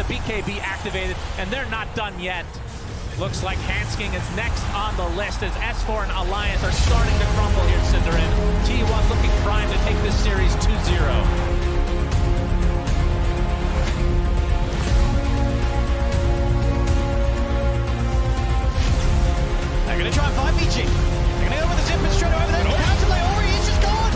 BKB activated, and they're not done yet. Looks like Hansking is next on the list as S4 and Alliance are starting to crumble here, Cinderin. T1 looking primed to take this series 2-0. They're going to try and find BG. They're going to go with the zip and straight over there. Counter lay Ori is just gone.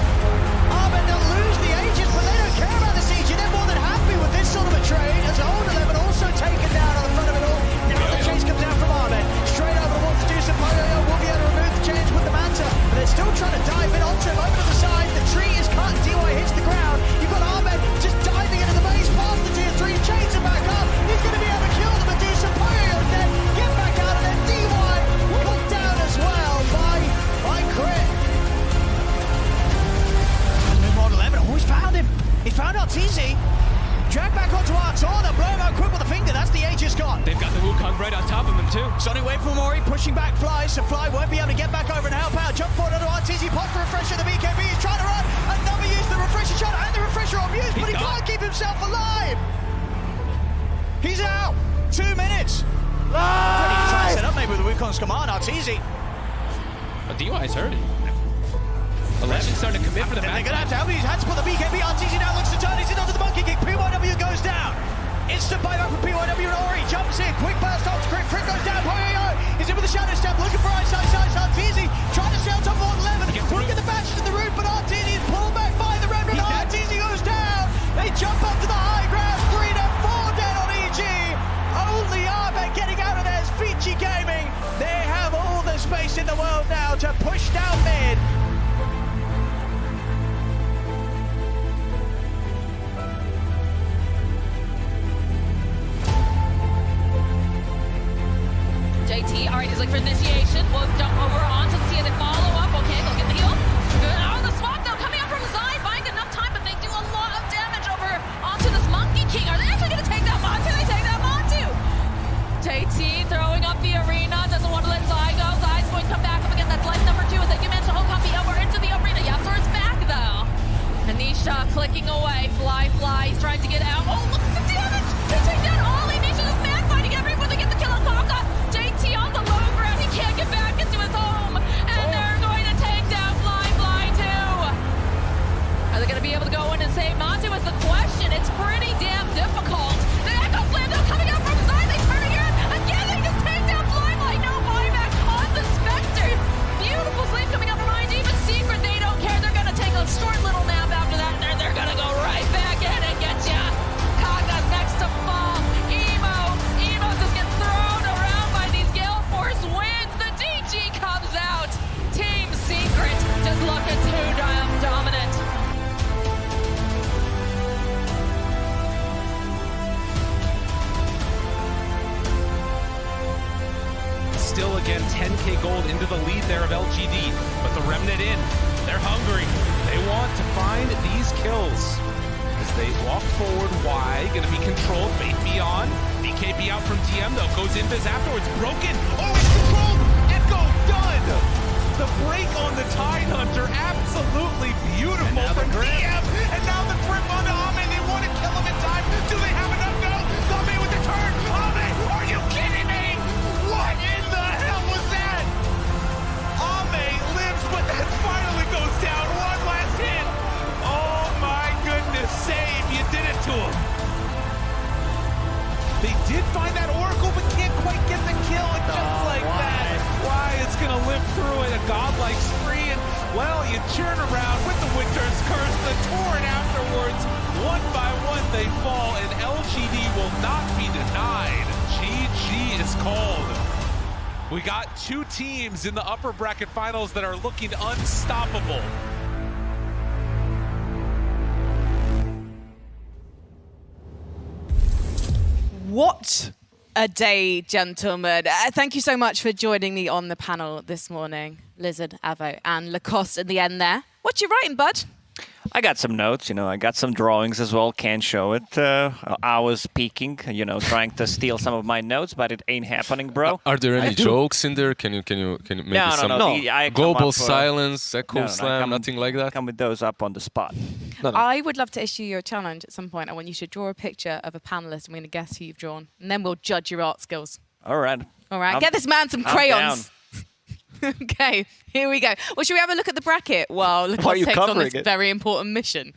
Arben, they'll lose the Aegis, but they don't care about the siege. They're more than happy with this sort of a trade. As old 11 also taken down on the front of it all. Now the chase comes out from Arben. Straight over wants to do some Poyo. Will be able to remove the change with the Manta. But they're still trying to dive in onto him over to the side. The tree is cut. DY hits the ground. You've got Arben just diving into the base past the tier 3. Chains him back up. He's going to be able to kill them and do some Poyo then. Get back out of there. DY cut down as well by Crit. Reborn 11. Oh, he's found him. He found Arteezy. Drag back onto Artor. They'll blow him out quick with a finger. That's the Aegis gone. They've got the Wukong right on top of them too. Sonic wave from Ori, pushing back Fly, so Fly won't be able to get back over and help out. Jump forward onto Arteezy, pops the refresher. The BKB is trying to run. Another use the refresher shot and the refresher on mute, but he can't keep himself alive. He's out. 2 minutes. Pretty trying to set up maybe with the Wukong's command. Arteezy. But DY's hurting. 11 starting to commit for the match. They're going to have to help him. He's had to put the BKB. Arteezy now looks to turn. He's in onto the monkey kick. PYW goes down. Instant buyback from PYW and Ori. Jumps in. Quick burst off to Crit. Crit goes down. Poyo is in with the shadow step. Looking for eyesight. Arteezy trying to sail top of 11. Look at the bashes in the route, but Arteezy is pulled back by the Red Red. Arteezy goes down. They jump up to the high ground. 3 to 4 dead on EG. Only Arben getting out of there is Vici Gaming. They have all the space in the world now to push down mid. JT, all right, he's looking for initiation. We'll jump over onto the and follow up. Okay, they'll get the heal. Good. Oh, the swap though coming up from side, buying enough time, but they do a lot of damage over onto this Monkey King. Are they actually going to take that Montu? They take that Montu. JT throwing up the arena, doesn't want to let Zai go. Zai's going to come back up against that life number 2 as they manage to hold up the over into the arena. Yasser's back though. Anisha clicking away. Fly, he's trying to get out. Oh, look at the damage. They take down Ollie. Anisha is mad fighting everyone to get the kill on Kaka. JT on the low ground, he can't get back into his home, and they're going to take down Fly too. Are they going to be able to go in and save Montu is the question. It's pretty damn difficult. The Echo Slam though coming out from side, they turn again they just take down Fly, no buyback on the Spectre. Beautiful sleep coming out from IG, but Secret, they don't care. They're going to take a short little nap after that, and they're going to go right back in and get ya. Kaga's next to fall. Emo just gets thrown around by these Gale Force winds. The DG comes out. Team Secret just looking too damn dominant. Still again 10k gold into the lead there of LGD, but the Remnant in. They're hungry. They want to find these kills. As they walk forward, Y gonna be controlled. Fate Beyond. BKB out from TM though. Goes invis afterwards. Broken. Oh, it's controlled. Echo done. The break on the Tide Hunter. Absolutely beautiful from TM. And now the grip on the Ame. They want to kill him in time. Do they have enough? No. Ame with the turn. Ame, are you kidding me? What in the hell was that? Ame lives, but then finally goes down. One last hit. Oh my goodness, save. You did it to him. They did find that Oracle, but can't quite get the kill. And just like that, why it's going to live through it. A godlike spree. And, well, you turn around with the Winter's Curse, the Torrent afterwards. One by one, they fall, and LGD will not be denied. GG is called. We got 2 teams in the upper bracket finals that are looking unstoppable. What a day, gentlemen. Thank you so much for joining me on the panel this morning. Lizard, Avo, and Lacoste at the end there. What you writing, bud? I got some notes, I got some drawings as well, can't show it. I was peeking, trying to steal some of my notes, but it ain't happening, bro. Are there any jokes in there? Can you maybe No. global silence, echo slam, nothing like that? Come with those up on the spot. I would love to issue you a challenge at some point. I want you to draw a picture of a panelist, and we're going to guess who you've drawn, and then we'll judge your art skills. All right. Get this man some crayons. Okay, here we go. Well, should we have a look at the bracket while Lucas takes on this very important mission?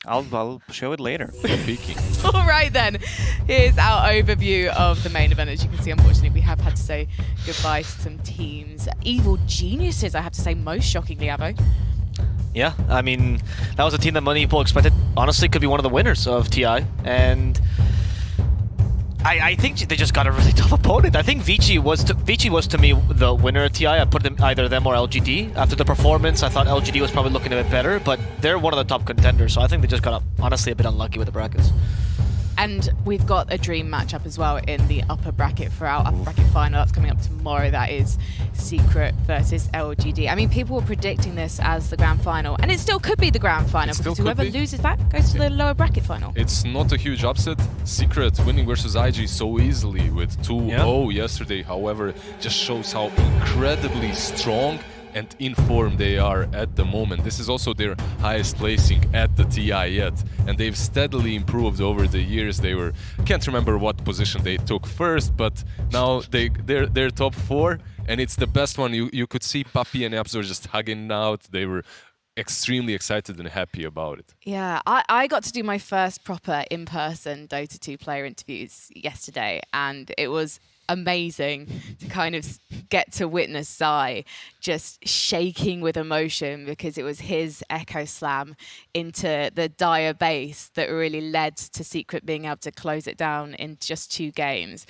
I'll show it later. Peeking. All right, then. Here's our overview of the main event. As you can see, unfortunately, we have had to say goodbye to some teams. Evil Geniuses, I have to say, most shockingly, Avo. Yeah, I mean, that was a team that many people expected, honestly, could be one of the winners of TI. And I think they just got a really tough opponent. I think Vici was to me the winner of TI. I put them either them or LGD. After the performance, I thought LGD was probably looking a bit better, but they're one of the top contenders. So I think they just got honestly a bit unlucky with the brackets. And we've got a dream matchup as well in the upper bracket for our upper bracket final. That's coming up tomorrow. That is Secret versus LGD. I mean, people were predicting this as the grand final, and it still could be the grand final because whoever loses that goes to the lower bracket final. It's not a huge upset. Secret winning versus IG so easily with 2-0 yesterday, however, just shows how incredibly strong and in form they are at the moment. This is also their highest placing at the TI yet, and they've steadily improved over the years. They were, can't remember what position they took first, but now they're top 4, and it's the best one. You could see Papi and Absor just hugging out. They were extremely excited and happy about it. Yeah, I got to do my first proper in-person Dota 2 player interviews yesterday, and it was amazing to kind of get to witness Zai just shaking with emotion because it was his echo slam into the dire base that really led to Secret being able to close it down in just 2 games.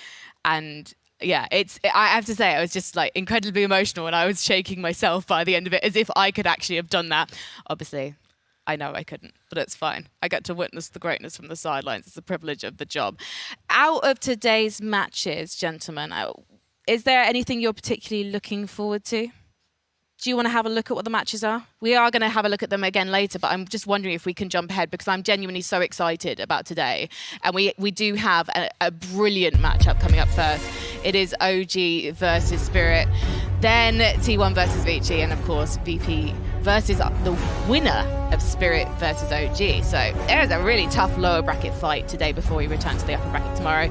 And yeah, I have to say, I was just like incredibly emotional and I was shaking myself by the end of it as if I could actually have done that. Obviously, I know I couldn't, but it's fine. I get to witness the greatness from the sidelines. It's a privilege of the job. Out of today's matches, gentlemen, is there anything you're particularly looking forward to? Do you want to have a look at what the matches are? We are going to have a look at them again later, but I'm just wondering if we can jump ahead because I'm genuinely so excited about today. And we do have a brilliant matchup coming up first. It is OG versus Spirit, then T1 versus Vici, and of course VP versus the winner of Spirit versus OG. So there's a really tough lower bracket fight today before we return to the upper bracket tomorrow.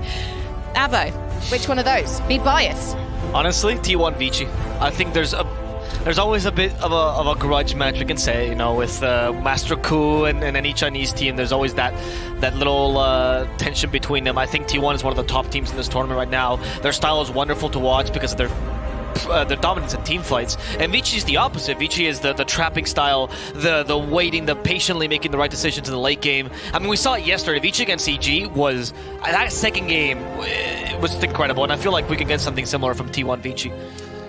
Avo, which one of those? Be biased. Honestly, T1 Vici. I think there's always a bit of a grudge match, we can say, with Master Ku and any Chinese team. There's always that little tension between them. I think T1 is one of the top teams in this tournament right now. Their style is wonderful to watch because of their dominance in team fights. And Vici is the opposite. Vici is the trapping style, the waiting, the patiently making the right decisions in the late game. I mean, we saw it yesterday. Vici against EG was, that second game, it was incredible. And I feel like we can get something similar from T1 Vici.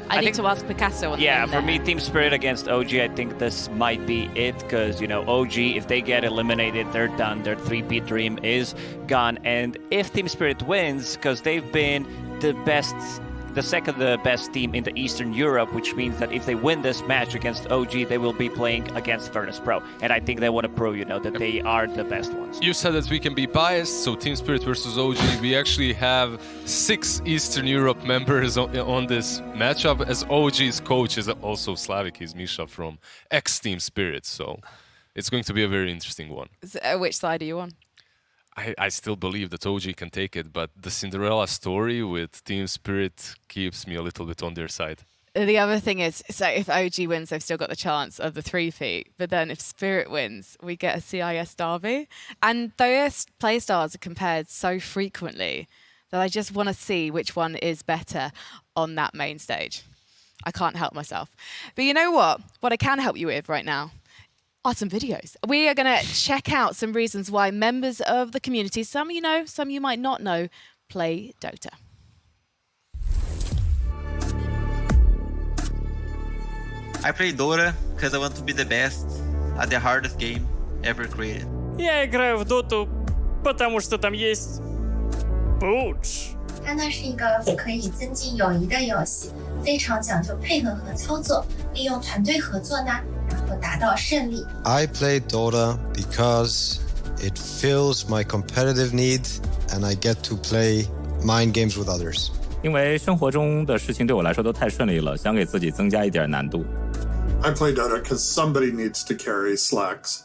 I need to ask Picasso on Yeah, for me, Team Spirit against OG, I think this might be it because, OG, if they get eliminated, they're done. Their 3-peat dream is gone. And if Team Spirit wins, because they've been the second best team in the Eastern Europe, which means that if they win this match against OG, they will be playing against Furnace Pro. And I think they want to prove, that they are the best ones. You said that we can be biased, so Team Spirit versus OG, we actually have 6 Eastern Europe members on this matchup, as OG's coach is also Slavic. He's Misha from ex-Team Spirit, so it's going to be a very interesting one. Which side are you on? I still believe that OG can take it, but the Cinderella story with Team Spirit keeps me a little bit on their side. The other thing is, so if OG wins, they've still got the chance of the 3-peat. But then if Spirit wins, we get a CIS derby. And those playstyles are compared so frequently that I just want to see which one is better on that main stage. I can't help myself. But you know what? What I can help you with right now are some videos. We are going to check out some reasons why members of the community, some you know, some you might not know, play Dota. I play Dota because I want to be the best at the hardest game ever created. Я играю в Доту, потому что там есть Boots. 它呢是一个可以增进友谊的游戏，非常讲究配合和操作，利用团队合作呢，然后和达到胜利。 I play Dota because it fills my competitive need and I get to play mind games with others. 因为生活中的事情对我来说都太顺利了，想给自己增加一点难度。I play Dota because somebody needs to carry slacks.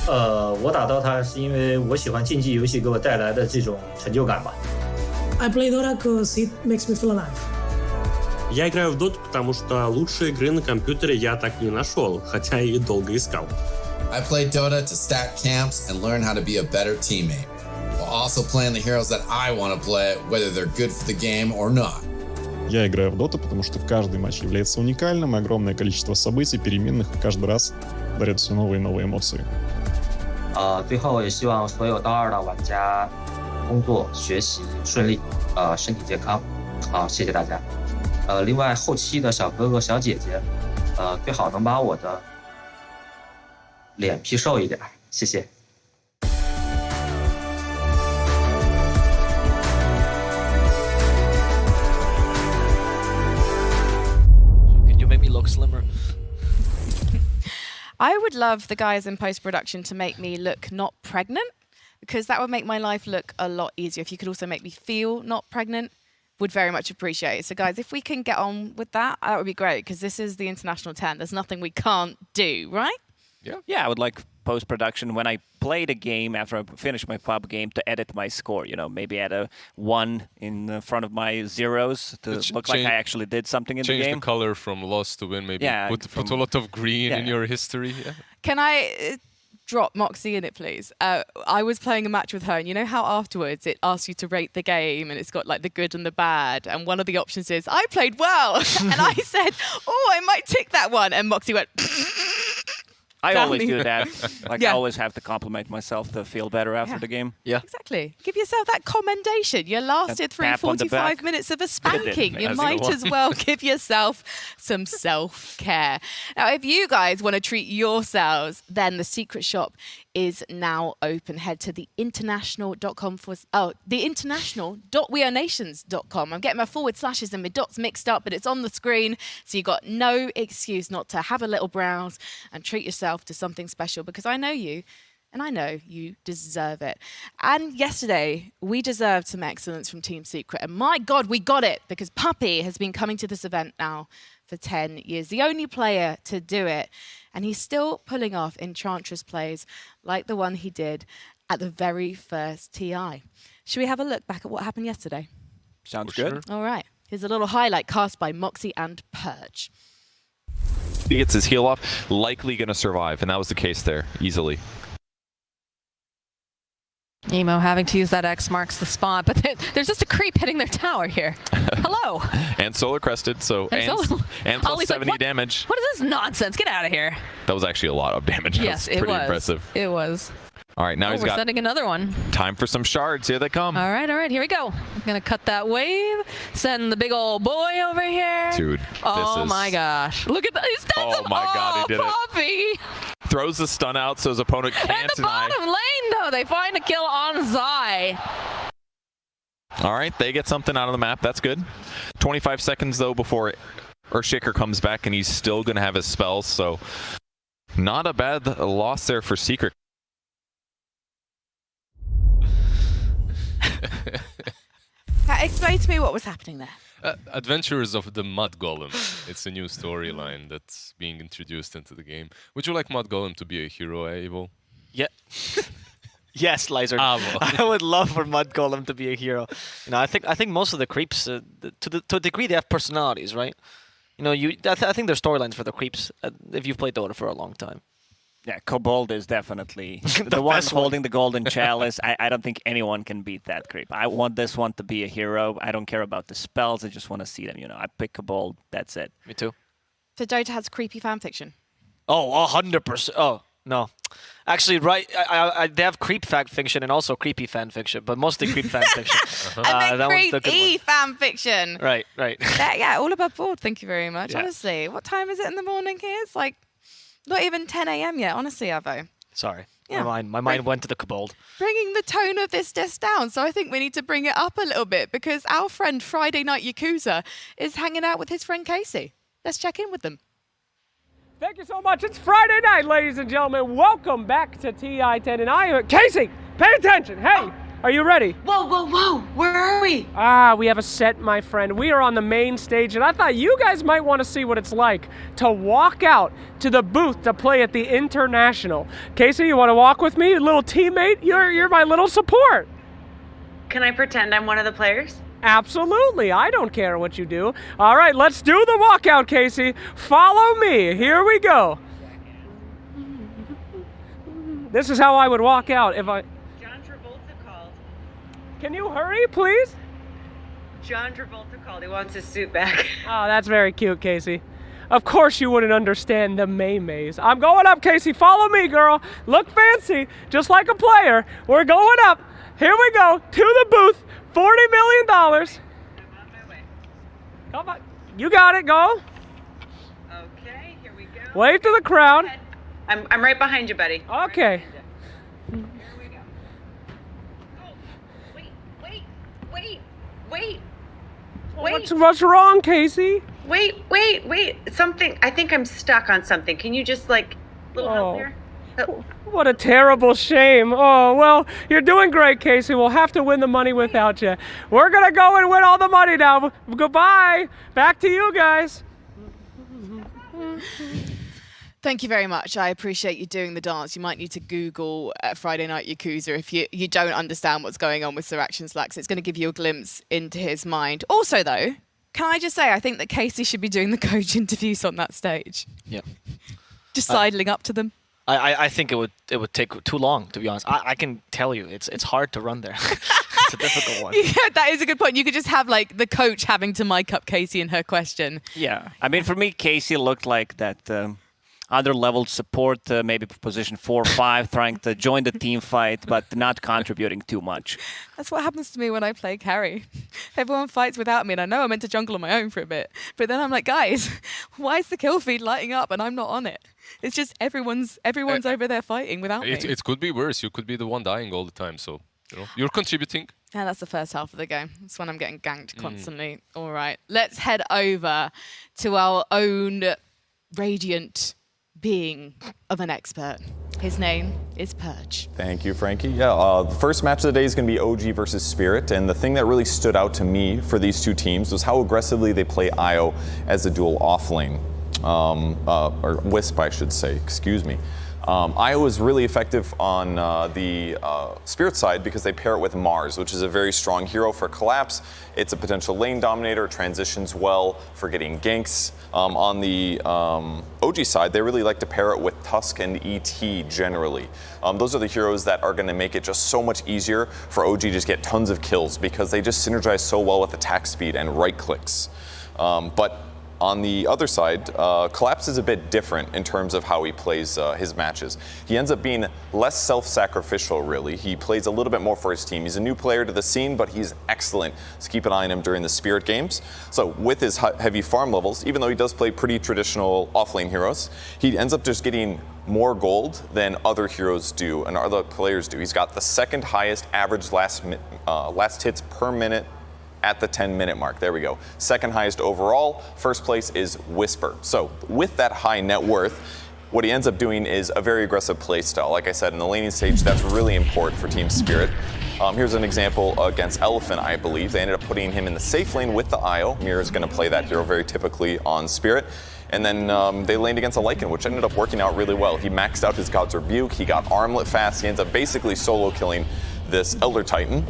我打Dota是因为我喜欢竞技游戏给我带来的这种成就感吧。I play Dota because it makes me feel alive. Я играю в Dota, потому что лучшей игры на компьютере я так и не нашел, хотя и долго искал. I play Dota to stack camps and learn how to be a better teammate, while also playing the heroes that I want to play, whether they're good for the game or not. Я играю в Dota, потому что каждый матч является уникальным, и огромное количество событий, переменных, каждый раз дарят все новые и новые эмоции. 最后也希望所有刀2的玩家工作学习顺利，身体健康。好，谢谢大家。另外后期的小哥哥小姐姐，最好能把我的脸皮瘦一点，谢谢。Can you make me look slimmer? I would love the guys in post-production to make me look not pregnant, because that would make my life look a lot easier. If you could also make me feel not pregnant, would very much appreciate it. So guys, if we can get on with that, that would be great, because this is the International 10. There's nothing we can't do, right? Yeah, I would like post-production when I play the game after I finish my pub game to edit my score. You know, maybe add a 1 in front of my zeros to look like I actually did something in the game. Change the color from loss to win. Maybe put a lot of green in your history. Yeah. Can I drop Moxie in it, please? I was playing a match with her, and you know how afterwards it asks you to rate the game, and it's got like the good and the bad, and one of the options is I played well, and I said, oh, I might tick that one, and Moxie went. I always do that. Like, I always have to compliment myself to feel better after the game. Yeah. Exactly. Give yourself that commendation. You lasted through 45 minutes of a spanking. You might as well give yourself some self-care. Now, if you guys want to treat yourselves, then the secret shop is now open. Head to theinternational.com theinternational.wearenations.com. I'm getting my forward slashes and my dots mixed up, but it's on the screen, so you've got no excuse not to have a little browse and treat yourself to something special, because I know you, and I know you deserve it. And yesterday, we deserved some excellence from Team Secret, and my God, we got it, because Puppy has been coming to this event now for 10 years, the only player to do it, and he's still pulling off enchantress plays like the one he did at the very first TI. Should we have a look back at what happened yesterday? Sounds good. All right. Here's a little highlight cast by Moxie and Purge. He gets his heal off, likely going to survive, and that was the case there, easily. Emo having to use that X marks the spot, but there's just a creep hitting their tower here. Hello. And solar crested, so and plus 70 damage. What is this nonsense? Get out of here. That was actually a lot of damage. Yes, it was pretty impressive. It was. All right, now he's we're got setting another one. Time for some shards. Here they come. All right, here we go. I'm gonna cut that wave. Send the big old boy over here. Dude, oh my gosh! Look at that. He's dead. Oh my God, he did Poppy. it. Throws the stun out so his opponent can't and the deny. bottom lane though, they find a kill on Zai. All right, they get something out of the map. That's good. 25 seconds though before Earthshaker comes back, and he's still gonna have his spells. So not a bad loss there for Secret. Explain to me what was happening there. Adventures of the Mud Golem. It's a new storyline that's being introduced into the game. Would you like Mud Golem to be a hero, Abel? Yeah. Yes, Lizard. I would love for Mud Golem to be a hero. You know, I think most of the creeps, to a degree, they have personalities, right? You know, I think there's storylines for the creeps if you've played Dota for a long time. Yeah, Kobold is definitely the one holding the golden chalice. I don't think anyone can beat that creep. I want this one to be a hero. I don't care about the spells. I just want to see them. You know, I pick Kobold. That's it. Me too. So Dota has creepy fanfiction. Oh, 100%. Oh, no. Actually, right. They have creep fanfiction and also creepy fanfiction, but mostly creep fanfiction. And then creepy fanfiction. Right. Yeah, all above board. Thank you very much. Yeah. Honestly, what time is it in the morning here? It's like not even 10 a.m. yet. Honestly, Avo. Sorry. Yeah. My mind went to the Kobold. Bringing the tone of this disc down, so I think we need to bring it up a little bit, because our friend Friday Night Yakuza is hanging out with his friend Casey. Let's check in with them. Thank you so much. It's Friday night, ladies and gentlemen. Welcome back to TI10, and I am Casey. Pay attention. Hey, are you ready? Whoa, whoa, whoa. Where are we? We have a set, my friend. We are on the main stage, and I thought you guys might want to see what it's like to walk out to the booth to play at the International. Casey, you want to walk with me? A little teammate? You're my little support. Can I pretend I'm one of the players? Absolutely. I don't care what you do. All right, let's do the walkout, Casey. Follow me. Here we go. This is how I would walk out if I... John Travolta called. Can you hurry, please? John Travolta called. He wants his suit back. Oh, that's very cute, Casey. Of course you wouldn't understand the May-Mays. I'm going up, Casey. Follow me, girl. Look fancy, just like a player. We're going up. Here we go, to the booth. $40 million. I'm on my way. Come on. You got it. Go. Okay, here we go. Wave to the crowd. I'm right behind you, buddy. Okay. Here we go. Oh, wait. What's wrong, Casey? Wait. Something. I think I'm stuck on something. Can you just little help there? What a terrible shame. Oh, well, you're doing great, Casey. We'll have to win the money without you. We're going to go and win all the money now. Goodbye. Back to you guys. Thank you very much. I appreciate you doing the dance. You might need to Google Friday Night Yakuza if you don't understand what's going on with Sir Action Slacks. It's going to give you a glimpse into his mind. Also, though, can I just say, I think that Casey should be doing the coach interviews on that stage. Yeah. Just sidling up to them. I think it would take too long, to be honest. I can tell you, it's hard to run there. It's a difficult one. Yeah, that is a good point. You could just have the coach having to mic up Casey and her question. Yeah, I mean, for me, Casey looked like that under-leveled support, maybe position 4 or 5, trying to join the team fight, but not contributing too much. That's what happens to me when I play carry. Everyone fights without me, and I know I'm meant to jungle on my own for a bit. But then I'm like, guys, why is the kill feed lighting up and I'm not on it? It's just everyone's over there fighting without me. It could be worse. You could be the one dying all the time. So, you're contributing. Yeah, that's the first half of the game. That's when I'm getting ganked constantly. All right, let's head over to our own radiant being of an expert. His name is Purge. Thank you, Frankie. Yeah, the first match of the day is going to be OG versus Spirit, and the thing that really stood out to me for these two teams was how aggressively they play IO as a dual offlane. Or Wisp, I should say, excuse me. IO is really effective on the Spirit side because they pair it with Mars, which is a very strong hero for collapse. It's a potential lane dominator, transitions well for getting ganks. On the OG side, they really like to pair it with Tusk and ET generally. Those are the heroes that are going to make it just so much easier for OG to just get tons of kills because they just synergize so well with attack speed and right clicks. But on the other side, Collapse is a bit different in terms of how he plays his matches. He ends up being less self-sacrificial, really. He plays a little bit more for his team. He's a new player to the scene, but he's excellent. So keep an eye on him during the Spirit games. So with his heavy farm levels, even though he does play pretty traditional offlane heroes, he ends up just getting more gold than other heroes do and other players do. He's got the second highest average last hits per minute at the 10-minute mark. There we go. Second highest overall. First place is Whisper. So with that high net worth, what he ends up doing is a very aggressive play style. Like I said, in the laning stage, that's really important for Team Spirit. Here's an example against Elephant, I believe. They ended up putting him in the safe lane with the IO. Mirror is going to play that hero very typically on Spirit. And then they laned against a Lycan, which ended up working out really well. He maxed out his God's Rebuke. He got Armlet fast. He ends up basically solo killing this Elder Titan,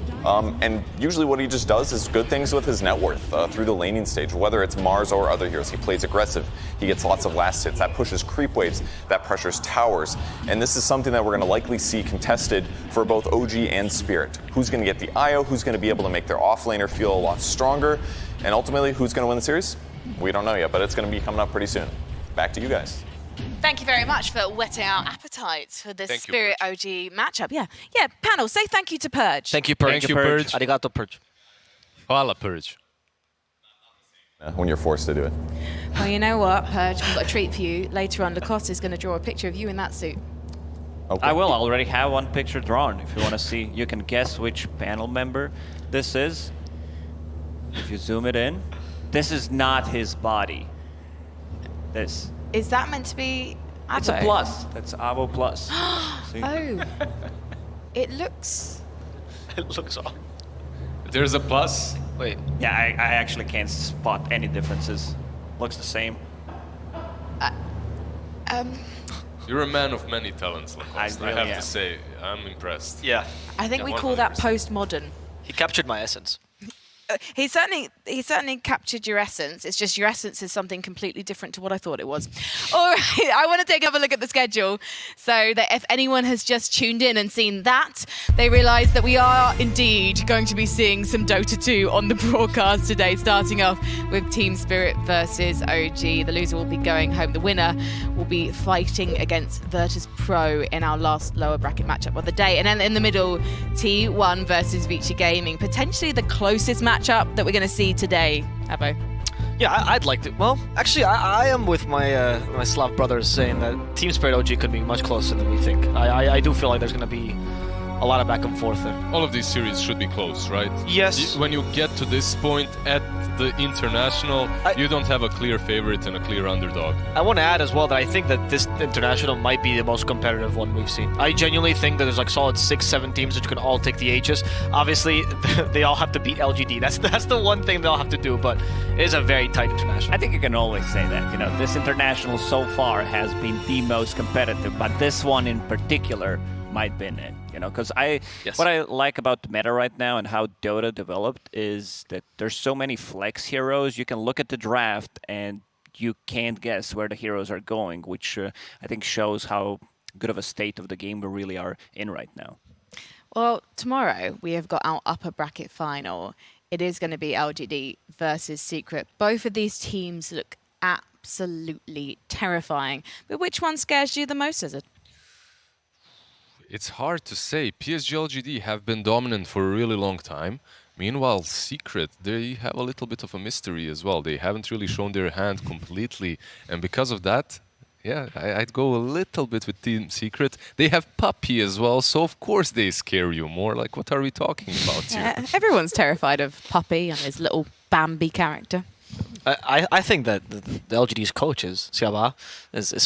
and usually what he just does is good things with his net worth through the laning stage, whether it's Mars or other heroes. He plays aggressive, he gets lots of last hits, that pushes creep waves, that pressures towers, and this is something that we're going to likely see contested for both OG and Spirit. Who's going to get the IO, who's going to be able to make their offlaner feel a lot stronger, and ultimately who's going to win the series? We don't know yet, but it's going to be coming up pretty soon. Back to you guys. Thank you very much for whetting our appetites for this Spirit OG matchup. Yeah, panel, say thank you to Purge. Thank you, Purge. Thank you, Purge. Arigato, Purge. Hola, Purge. When you're forced to do it. Well, you know what, Purge, we've got a treat for you. Later on, Lacoste is going to draw a picture of you in that suit. Okay. I will. I already have one picture drawn. If you want to see, you can guess which panel member this is. If you zoom it in, this is not his body. This Is that meant to be Avo? It's a plus. That's Avo plus. See? Oh. It looks... It looks off. There's a plus. Wait. Yeah, I actually can't spot any differences. Looks the same. You're a man of many talents, Lacoste. I have am. to say, I'm impressed. Yeah. I think we call that postmodern. He captured my essence. He certainly captured your essence. It's just your essence is something completely different to what I thought it was. All right, I want to take a look at the schedule so that if anyone has just tuned in and seen that, they realise that we are indeed going to be seeing some Dota 2 on the broadcast today, starting off with Team Spirit versus OG. The loser will be going home. The winner will be fighting against Virtus Pro in our last lower bracket matchup of the day. And then in the middle, T1 versus Vici Gaming, potentially the closest matchup that we're going to see today, Avo. Yeah, I'd like to. Well, actually, I am with my my Slav brothers saying that Team Spirit OG could be much closer than we think. I do feel like there's going to be a lot of back and forth there. All of these series should be close, right? Yes. When you get to this point at the international, you don't have a clear favorite and a clear underdog. I want to add as well that I think that this international might be the most competitive one we've seen. I genuinely think that there's like solid 6-7 teams that can all take the H's. Obviously, they all have to beat LGD. That's the one thing they'll have to do, but it is a very tight international. I think you can always say that. You know, this international so far has been the most competitive, but this one in particular might be it. You know, because what I like about the meta right now and how Dota developed is that there's so many flex heroes. You can look at the draft and you can't guess where the heroes are going, which I think shows how good of a state of the game we really are in right now. Well, tomorrow we have got our upper bracket final. It is going to be LGD versus Secret. Both of these teams look absolutely terrifying. But which one scares you the most, is it? It's hard to say. PSG LGD have been dominant for a really long time. Meanwhile, Secret, they have a little bit of a mystery as well. They haven't really shown their hand completely. And because of that, yeah, I'd go a little bit with Team Secret. They have Puppy as well, so of course they scare you more. Like, what are we talking about here? Everyone's terrified of Puppy and his little Bambi character. I think that the LGD's coach is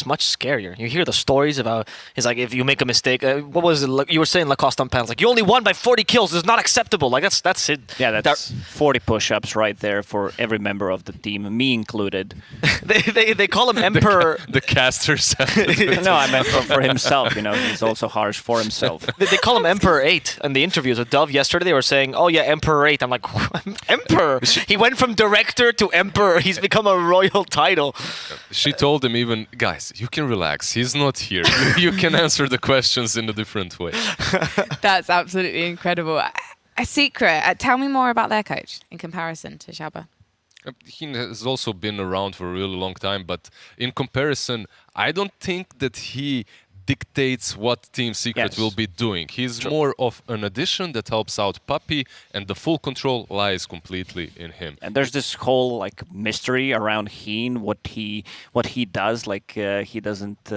much scarier. You hear the stories about he's like, if you make a mistake, what was it you were saying, Lacoste on panels, like you only won by 40 kills, it's not acceptable. Like that's it. Yeah, that's 40 push-ups right there for every member of the team, me included. they call him Emperor. The casters. No, I meant for himself. You know, he's also harsh for himself. They call him Emperor 8 in the interviews with Dove yesterday. They were saying, "Oh yeah, Emperor 8." I'm like, Emperor. He went from director to Emperor. He's become a royal title. She told him even, guys, you can relax. He's not here. You can answer the questions in a different way. That's absolutely incredible. A Secret, tell me more about their coach in comparison to Shaba. He has also been around for a really long time, but in comparison, I don't think that he dictates what Team Secret will be doing. He's more of an addition that helps out Puppy, and the full control lies completely in him. And there's this whole like mystery around Heen, what he does. Like he doesn't.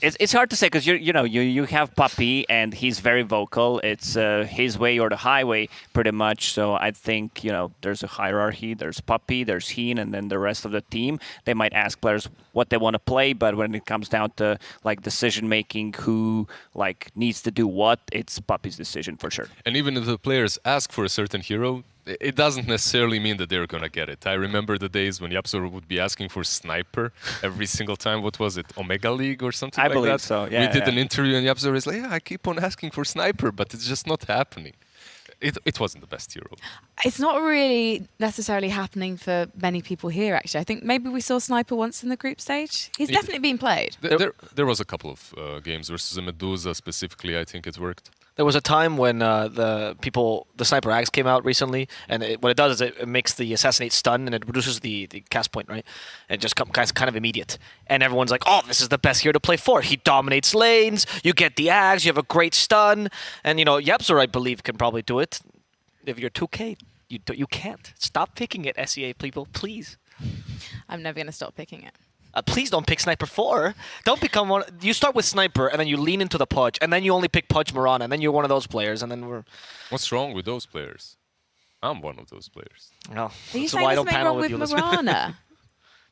It's hard to say because you have Puppy and he's very vocal. It's his way or the highway pretty much. So I think there's a hierarchy. There's Puppy, there's Heen, and then the rest of the team. They might ask players what they want to play, but when it comes down to like decision making, who like needs to do what, it's Puppy's decision for sure. And even if the players ask for a certain hero, it doesn't necessarily mean that they're going to get it. I remember the days when Yapsor would be asking for Sniper every single time. What was it? Omega League or something like that? I believe so, yeah. We did an interview and Yapsor is like, yeah, I keep on asking for Sniper, but it's just not happening. It wasn't the best hero. It's not really necessarily happening for many people here, actually. I think maybe we saw Sniper once in the group stage. He's definitely been played. There was a couple of games versus a Medusa specifically. I think it worked. There was a time when the Sniper Axe came out recently, and what it does is it makes the Assassinate stun, and it reduces the cast point, right? And it just kind of immediate. And everyone's like, oh, this is the best hero to play for. He dominates lanes, you get the Axe, you have a great stun, and Yapsor, I believe, can probably do it. If you're 2K, you can't. Stop picking it, SEA people, please. I'm never going to stop picking it. Please don't pick Sniper 4. Don't become one. You start with Sniper, and then you lean into the Pudge, and then you only pick Pudge Mirana, and then you're one of those players, and then we're... What's wrong with those players? I'm one of those players. No. Are you saying there's something wrong with Mirana?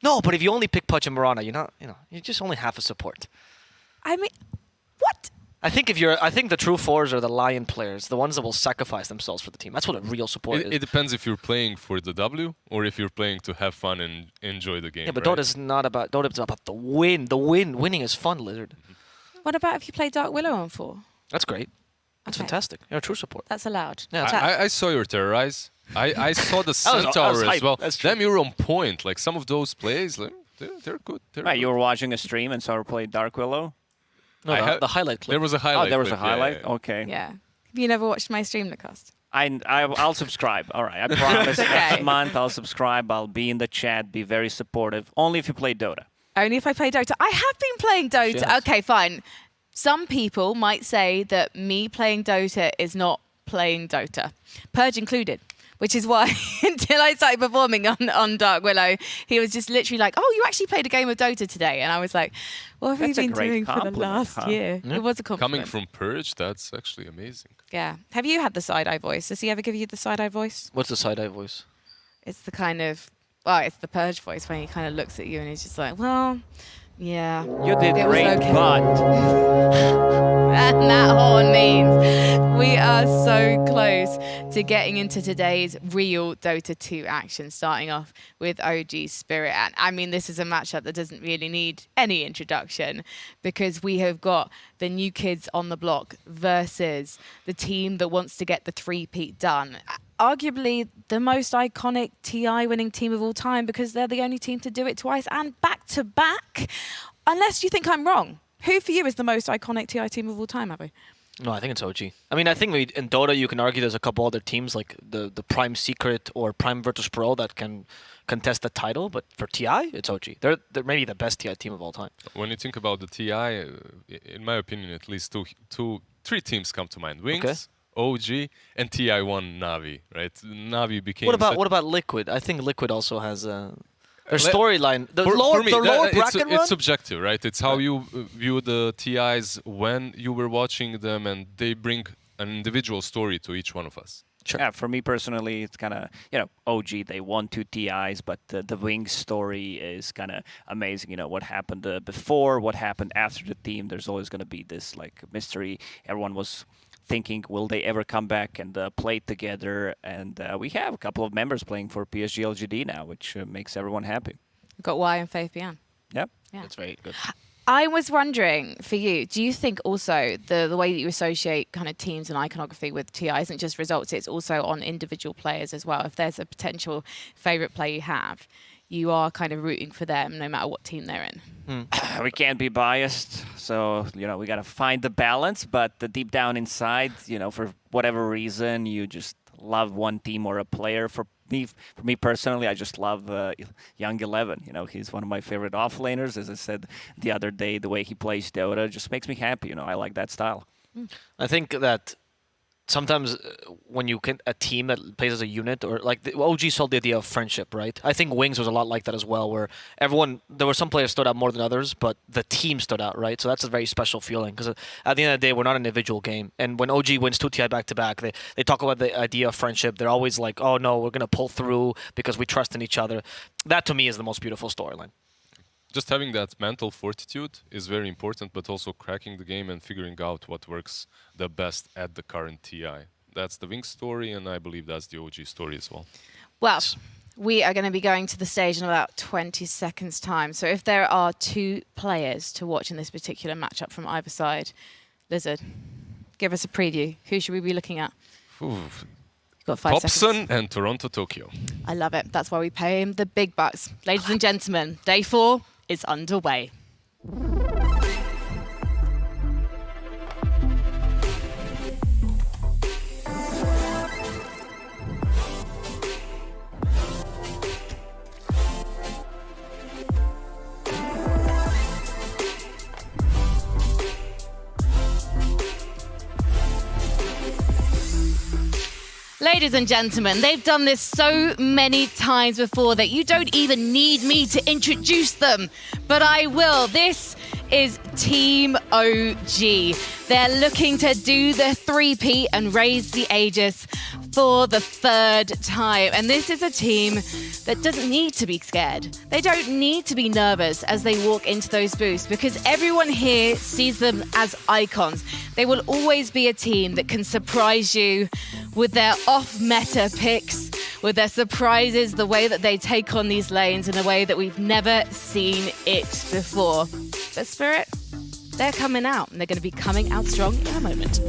No, but if you only pick Pudge and Mirana, you're just only half a support. I mean, what? I think the true fours are the Lion players, the ones that will sacrifice themselves for the team. That's what a real support is. It depends if you're playing for the W or if you're playing to have fun and enjoy the game. Yeah, but right? Dota's not about the win. The winning is fun, Lizard. What about if you play Dark Willow on 4? That's great. That's fantastic. You're a true support. That's allowed. Yeah, I saw your Terrorize. I saw the Centaur as well. Damn, you're on point. Like some of those plays, they're good. Right, you were watching a stream and saw her play Dark Willow? No, the highlight clip. There was a highlight. Oh, there was a clip, highlight? yeah. Okay. Yeah. Have you never watched my stream, Lacoste? I'll subscribe. All right, I promise. Okay. Next month I'll subscribe. I'll be in the chat, be very supportive. Only if you play Dota. Only if I play Dota. I have been playing Dota. Yes. Okay, fine. Some people might say that me playing Dota is not playing Dota, Purge included. Which is why, until I started performing on Dark Willow, he was just literally like, "Oh, you actually played a game of Dota today," and I was like, "What have you been doing for the last year?" Yeah. It was a compliment. Coming from Purge, that's actually amazing. Yeah. Have you had the side-eye voice? Does he ever give you the side-eye voice? What's the side-eye voice? It's the kind of, it's the Purge voice when he kind of looks at you and he's just like, "Well, yeah, You did it was great, okay." but... And that horn means we are so close to getting into today's real Dota 2 action, starting off with OG Spirit. And I mean, this is a matchup that doesn't really need any introduction because we have got the new kids on the block versus the team that wants to get the three-peat done. Arguably the most iconic TI winning team of all time because they're the only team to do it twice and back-to-back. Unless you think I'm wrong. Who for you is the most iconic TI team of all time, Abby? No, I think it's OG. I mean, I think in Dota you can argue there's a couple other teams like the Prime Secret or Prime Virtus Pro that can contest the title, but for TI, it's OG. They're maybe the best TI team of all time. When you think about the TI, in my opinion, at least three teams come to mind: Wings, OG, and TI1 Navi. Right? Navi became. What about Liquid? I think Liquid also has a. Their storyline, the lower bracket run? It's subjective, right? It's how you view the TIs when you were watching them, and they bring an individual story to each one of us. Sure. Yeah, for me personally, it's kind of, OG, they won 2 TIs, but the Wings story is kind of amazing. What happened before, what happened after the team. There's always going to be this mystery. Everyone was thinking, will they ever come back and play together? And we have a couple of members playing for PSG LGD now, which makes everyone happy. We've got Y and Faith Bian. Yep. Yeah. That's very good. I was wondering, for you, do you think also the way that you associate kind of teams and iconography with TI isn't just results, it's also on individual players as well? If there's a potential favourite player you have, you are kind of rooting for them no matter what team they're in. We can't be biased, so we got to find the balance. But deep down inside, for whatever reason, you just love one team or a player. For me personally, I just love Young 11. He's one of my favorite offlaners. As I said the other day, the way he plays Dota just makes me happy. I like that style. I think that sometimes when you can a team that plays as a unit, or like the OG sold the idea of friendship, right? I think Wings was a lot like that as well, where there were some players stood out more than others, but the team stood out, right? So that's a very special feeling because at the end of the day, we're not an individual game. And when OG wins 2 TI back-to-back, they talk about the idea of friendship. They're always like, oh no, we're going to pull through because we trust in each other. That to me is the most beautiful storyline. Just having that mental fortitude is very important, but also cracking the game and figuring out what works the best at the current TI. That's the Wings story, and I believe that's the OG story as well. Well, we are going to be going to the stage in about 20 seconds' time. So if there are 2 players to watch in this particular matchup from either side, Lizard, give us a preview. Who should we be looking at? Oof. Got 5 seconds. Popson and Toronto Tokyo. I love it. That's why we pay him the big bucks. Ladies and gentlemen, day 4 is underway. Ladies and gentlemen, they've done this so many times before that you don't even need me to introduce them, but I will. This is Team OG. They're looking to do the three-peat and raise the Aegis for the third time. And this is a team that doesn't need to be scared. They don't need to be nervous as they walk into those booths because everyone here sees them as icons. They will always be a team that can surprise you with their off-meta picks, with their surprises, the way that they take on these lanes in a way that we've never seen it before. But Spirit, they're coming out, and they're going to be coming out strong in a moment.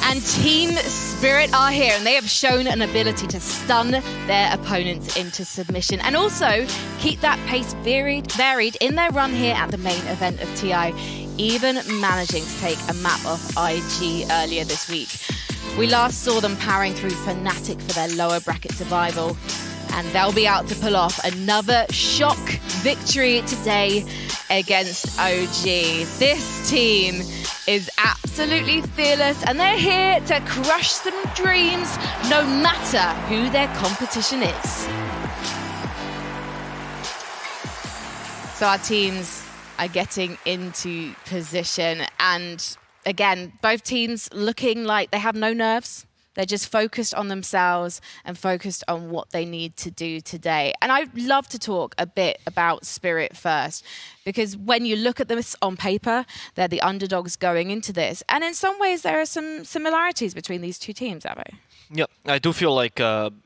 And Team Spirit are here, and they have shown an ability to stun their opponents into submission and also keep that pace varied in their run here at the main event of TI, even managing to take a map off IG earlier this week. We last saw them powering through Fnatic for their lower bracket survival, and they'll be out to pull off another shock victory today against OG. This team is absolutely fearless, and they're here to crush some dreams no matter who their competition is. So our teams are getting into position, and again, both teams looking like they have no nerves. They're just focused on themselves and focused on what they need to do today. And I'd love to talk a bit about Spirit first, because when you look at this on paper, they're the underdogs going into this. And in some ways, there are some similarities between these two teams, Avo. Yeah, I do feel like Team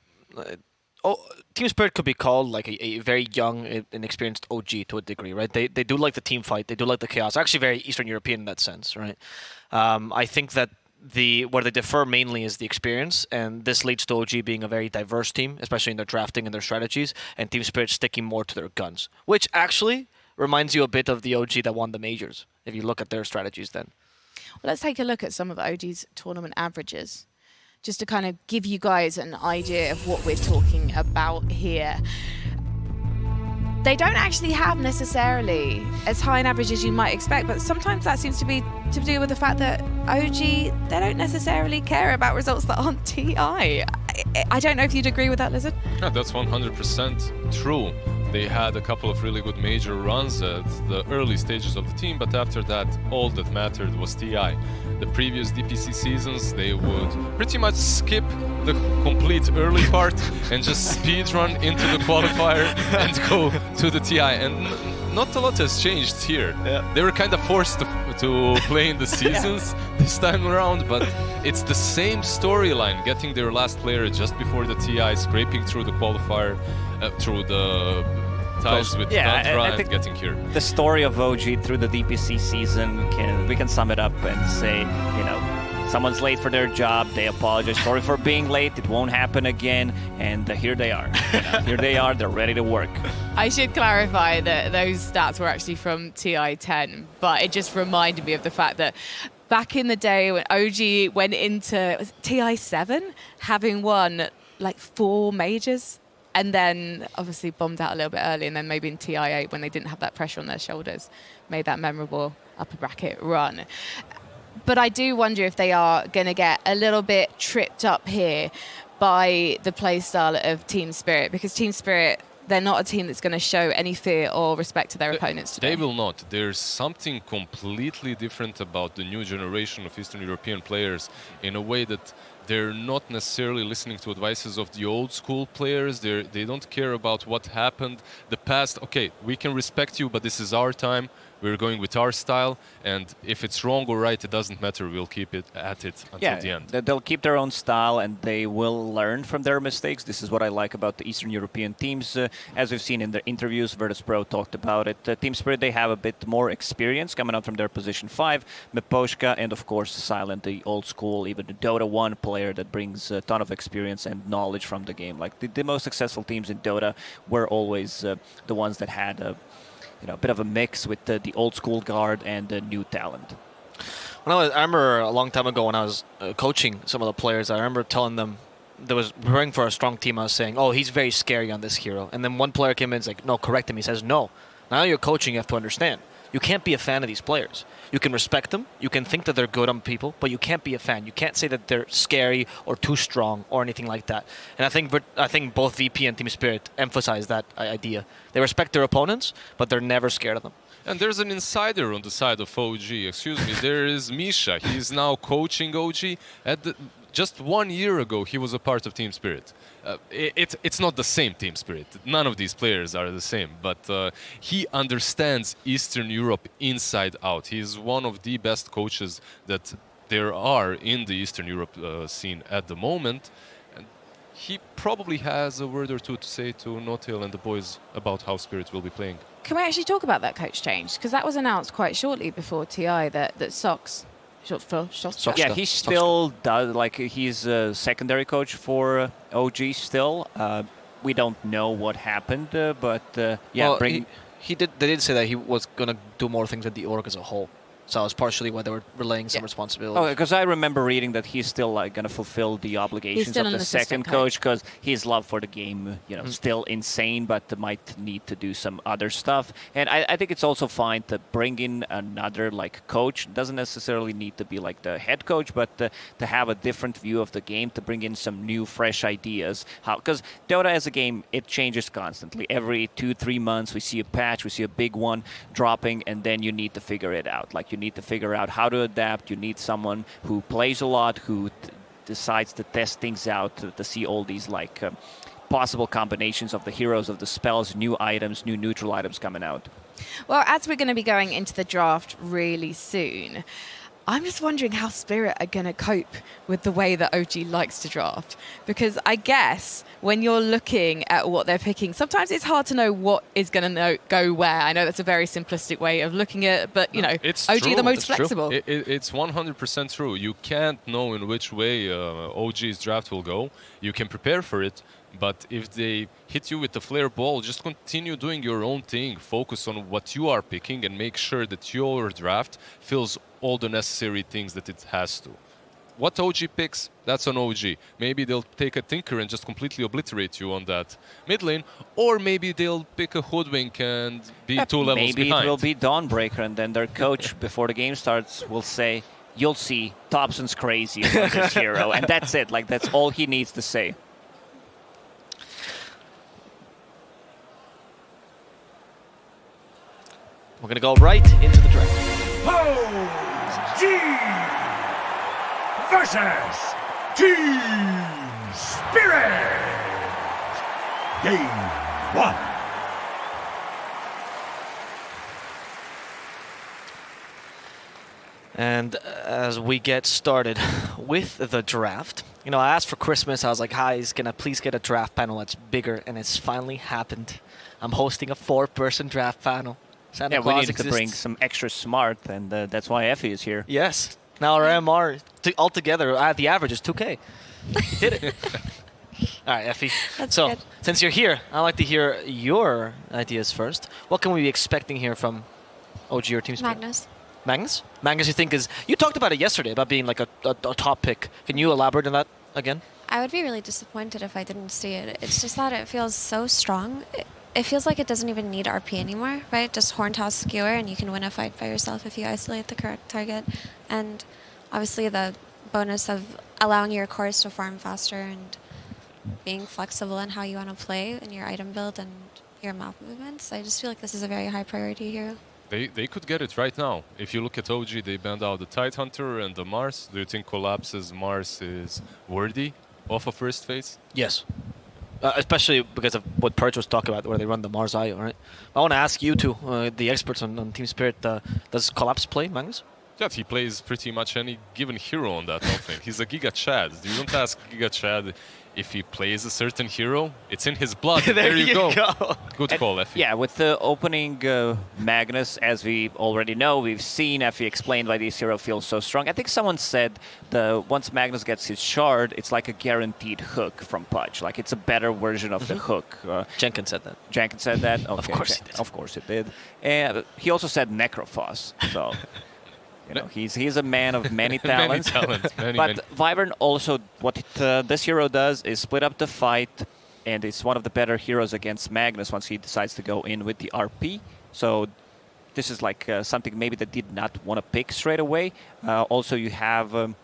Spirit could be called like a very young, inexperienced OG to a degree, right? They do like the team fight. They do like the chaos. Actually very Eastern European in that sense, right? I think that where they differ mainly is the experience, and this leads to OG being a very diverse team, especially in their drafting and their strategies, and Team Spirit sticking more to their guns, which actually reminds you a bit of the OG that won the majors, if you look at their strategies then. Well, let's take a look at some of OG's tournament averages, just to kind of give you guys an idea of what we're talking about here. They don't actually have necessarily as high an average as you might expect, but sometimes that seems to be to do with the fact that OG, they don't necessarily care about results that aren't TI. I don't know if you'd agree with that, Lizard. Yeah, that's 100% true. They had a couple of really good major runs at the early stages of the team, but after that, all that mattered was TI. The previous DPC seasons, they would pretty much skip the complete early part and just speedrun into the qualifier and go to the TI. And not a lot has changed here. Yeah. They were kind of forced to play in the seasons this time around, but it's the same storyline, getting their last player just before the TI, scraping through the qualifier, through the ties with Tantra, and getting here. The story of OG through the DPC season, we can sum it up and say, you know, someone's late for their job, they apologize, sorry for being late, it won't happen again, and here they are. You know, here they are, they're ready to work. I should clarify that those stats were actually from TI 10, but it just reminded me of the fact that back in the day when OG went into TI 7, having won like 4 majors, and then obviously bombed out a little bit early, and then maybe in TI 8 when they didn't have that pressure on their shoulders, made that memorable upper bracket run. But I do wonder if they are going to get a little bit tripped up here by the playstyle of Team Spirit, because Team Spirit, they're not a team that's going to show any fear or respect to their opponents today. They will not. There's something completely different about the new generation of Eastern European players in a way that they're not necessarily listening to advices of the old school players. They don't care about what happened, the past. Okay, we can respect you, but this is our time. We're going with our style, and if it's wrong or right, it doesn't matter. We'll keep it at it until the end. They'll keep their own style, and they will learn from their mistakes. This is what I like about the Eastern European teams. As we've seen in their interviews, Virtus.pro talked about it. Team Spirit, they have a bit more experience coming out from their position 5. Miposhka, and of course Silent, the old school, even the Dota 1 player that brings a ton of experience and knowledge from the game. Like the most successful teams in Dota were always the ones that had a bit of a mix with the old school guard and the new talent. I remember a long time ago when I was coaching some of the players, I remember telling them, there was preparing for a strong team, I was saying, oh, he's very scary on this hero. And then one player came in and was like, no, correct him. He says, no. Now you're coaching, you have to understand. You can't be a fan of these players. You can respect them, you can think that they're good on people, but you can't be a fan. You can't say that they're scary or too strong or anything like that. And I think both VP and Team Spirit emphasize that idea. They respect their opponents, but they're never scared of them. And there's an insider on the side of OG. Excuse me, there is Misha. He's now coaching OG. Just 1 year ago, he was a part of Team Spirit. It's not the same Team Spirit. None of these players are the same, but he understands Eastern Europe inside out. He's one of the best coaches that there are in the Eastern Europe scene at the moment. And he probably has a word or two to say to Notil and the boys about how Spirit will be playing. Can we actually talk about that coach change? Because that was announced quite shortly before TI that Sox, short for Sox. Yeah, he still does, like, he's a secondary coach for OG still. We don't know what happened, but yeah. Well, they did say that he was going to do more things with the org as a whole. So that was partially why they were relaying some responsibility. Oh, because I remember reading that he's still going to fulfill the obligations of the second coach, because his love for the game, still insane, but might need to do some other stuff. And I think it's also fine to bring in another coach. Doesn't necessarily need to be like the head coach, but to have a different view of the game, to bring in some new, fresh ideas. Because Dota as a game, it changes constantly. Every 2-3 months, we see a patch, we see a big one dropping, and then you need to figure it out. You need to figure out how to adapt. You need someone who plays a lot, who decides to test things out, to see all these possible combinations of the heroes, of the spells, new items, new neutral items coming out. Well, as we're going to be going into the draft really soon, I'm just wondering how Spirit are going to cope with the way that OG likes to draft. Because I guess when you're looking at what they're picking, sometimes it's hard to know what is going to go where. I know that's a very simplistic way of looking at it, but, it's OG true. are the most flexible. It's 100% true. You can't know in which way OG's draft will go. You can prepare for it, but if they hit you with the flare ball, just continue doing your own thing. Focus on what you are picking and make sure that your draft fills all the necessary things that it has to. What OG picks, that's on OG. Maybe they'll take a Tinker and just completely obliterate you on that mid lane, or maybe they'll pick a Hoodwink and be 2 levels behind. Maybe it will be Dawnbreaker, and then their coach, before the game starts, will say, "You'll see, Thompson's crazy about this hero," and that's it. That's all he needs to say. We're going to go right into the draft. OG versus Team Spirit. Game 1. And as we get started with the draft, I asked for Christmas, I was like, guys, can I please get a draft panel that's bigger? And it's finally happened. I'm hosting a 4-person draft panel. Santa Claus we needed exists. to bring some extra smart, and that's why Effie is here. Yes. Now our MR, altogether, the average is 2K. You did it. All right, Effie. So, good. Since you're here, I'd like to hear your ideas first. What can we be expecting here from OG or Team Spirit? Magnus? Magnus, you think you talked about it yesterday, about being like a top pick. Can you elaborate on that again? I would be really disappointed if I didn't see it. It's just that it feels so strong. It feels like it doesn't even need RP anymore, right? Just Horntoss Skewer, and you can win a fight by yourself if you isolate the correct target. And obviously the bonus of allowing your cores to farm faster and being flexible in how you want to play in your item build and your map movements. I just feel like this is a very high priority hero. They could get it right now. If you look at OG, they banned out the Tidehunter and the Mars. Do you think Collapse's Mars is worthy of a first phase? Yes. Especially because of what Purge was talking about, where they run the Mars IO, right? I want to ask you two, the experts on Team Spirit, does Collapse play, Magnus? Yeah, he plays pretty much any given hero on that offlane. He's a Giga Chad. You don't ask Giga Chad if he plays a certain hero. It's in his blood. there you go. Good call, Effie. Yeah, with the opening Magnus, as we already know, we've seen Effie explain why this hero feels so strong. I think someone said once Magnus gets his shard, it's like a guaranteed hook from Pudge. Like, it's a better version of the hook. Jenkins said that. Jenkins said that? Okay, of course he did. Of course it did. And he also said Necrophos, so... he's a man of many talents. But Wyvern also, what this hero does is split up the fight, and it's one of the better heroes against Magnus once he decides to go in with the RP. So this is like something maybe they did not want to pick straight away. Also, you have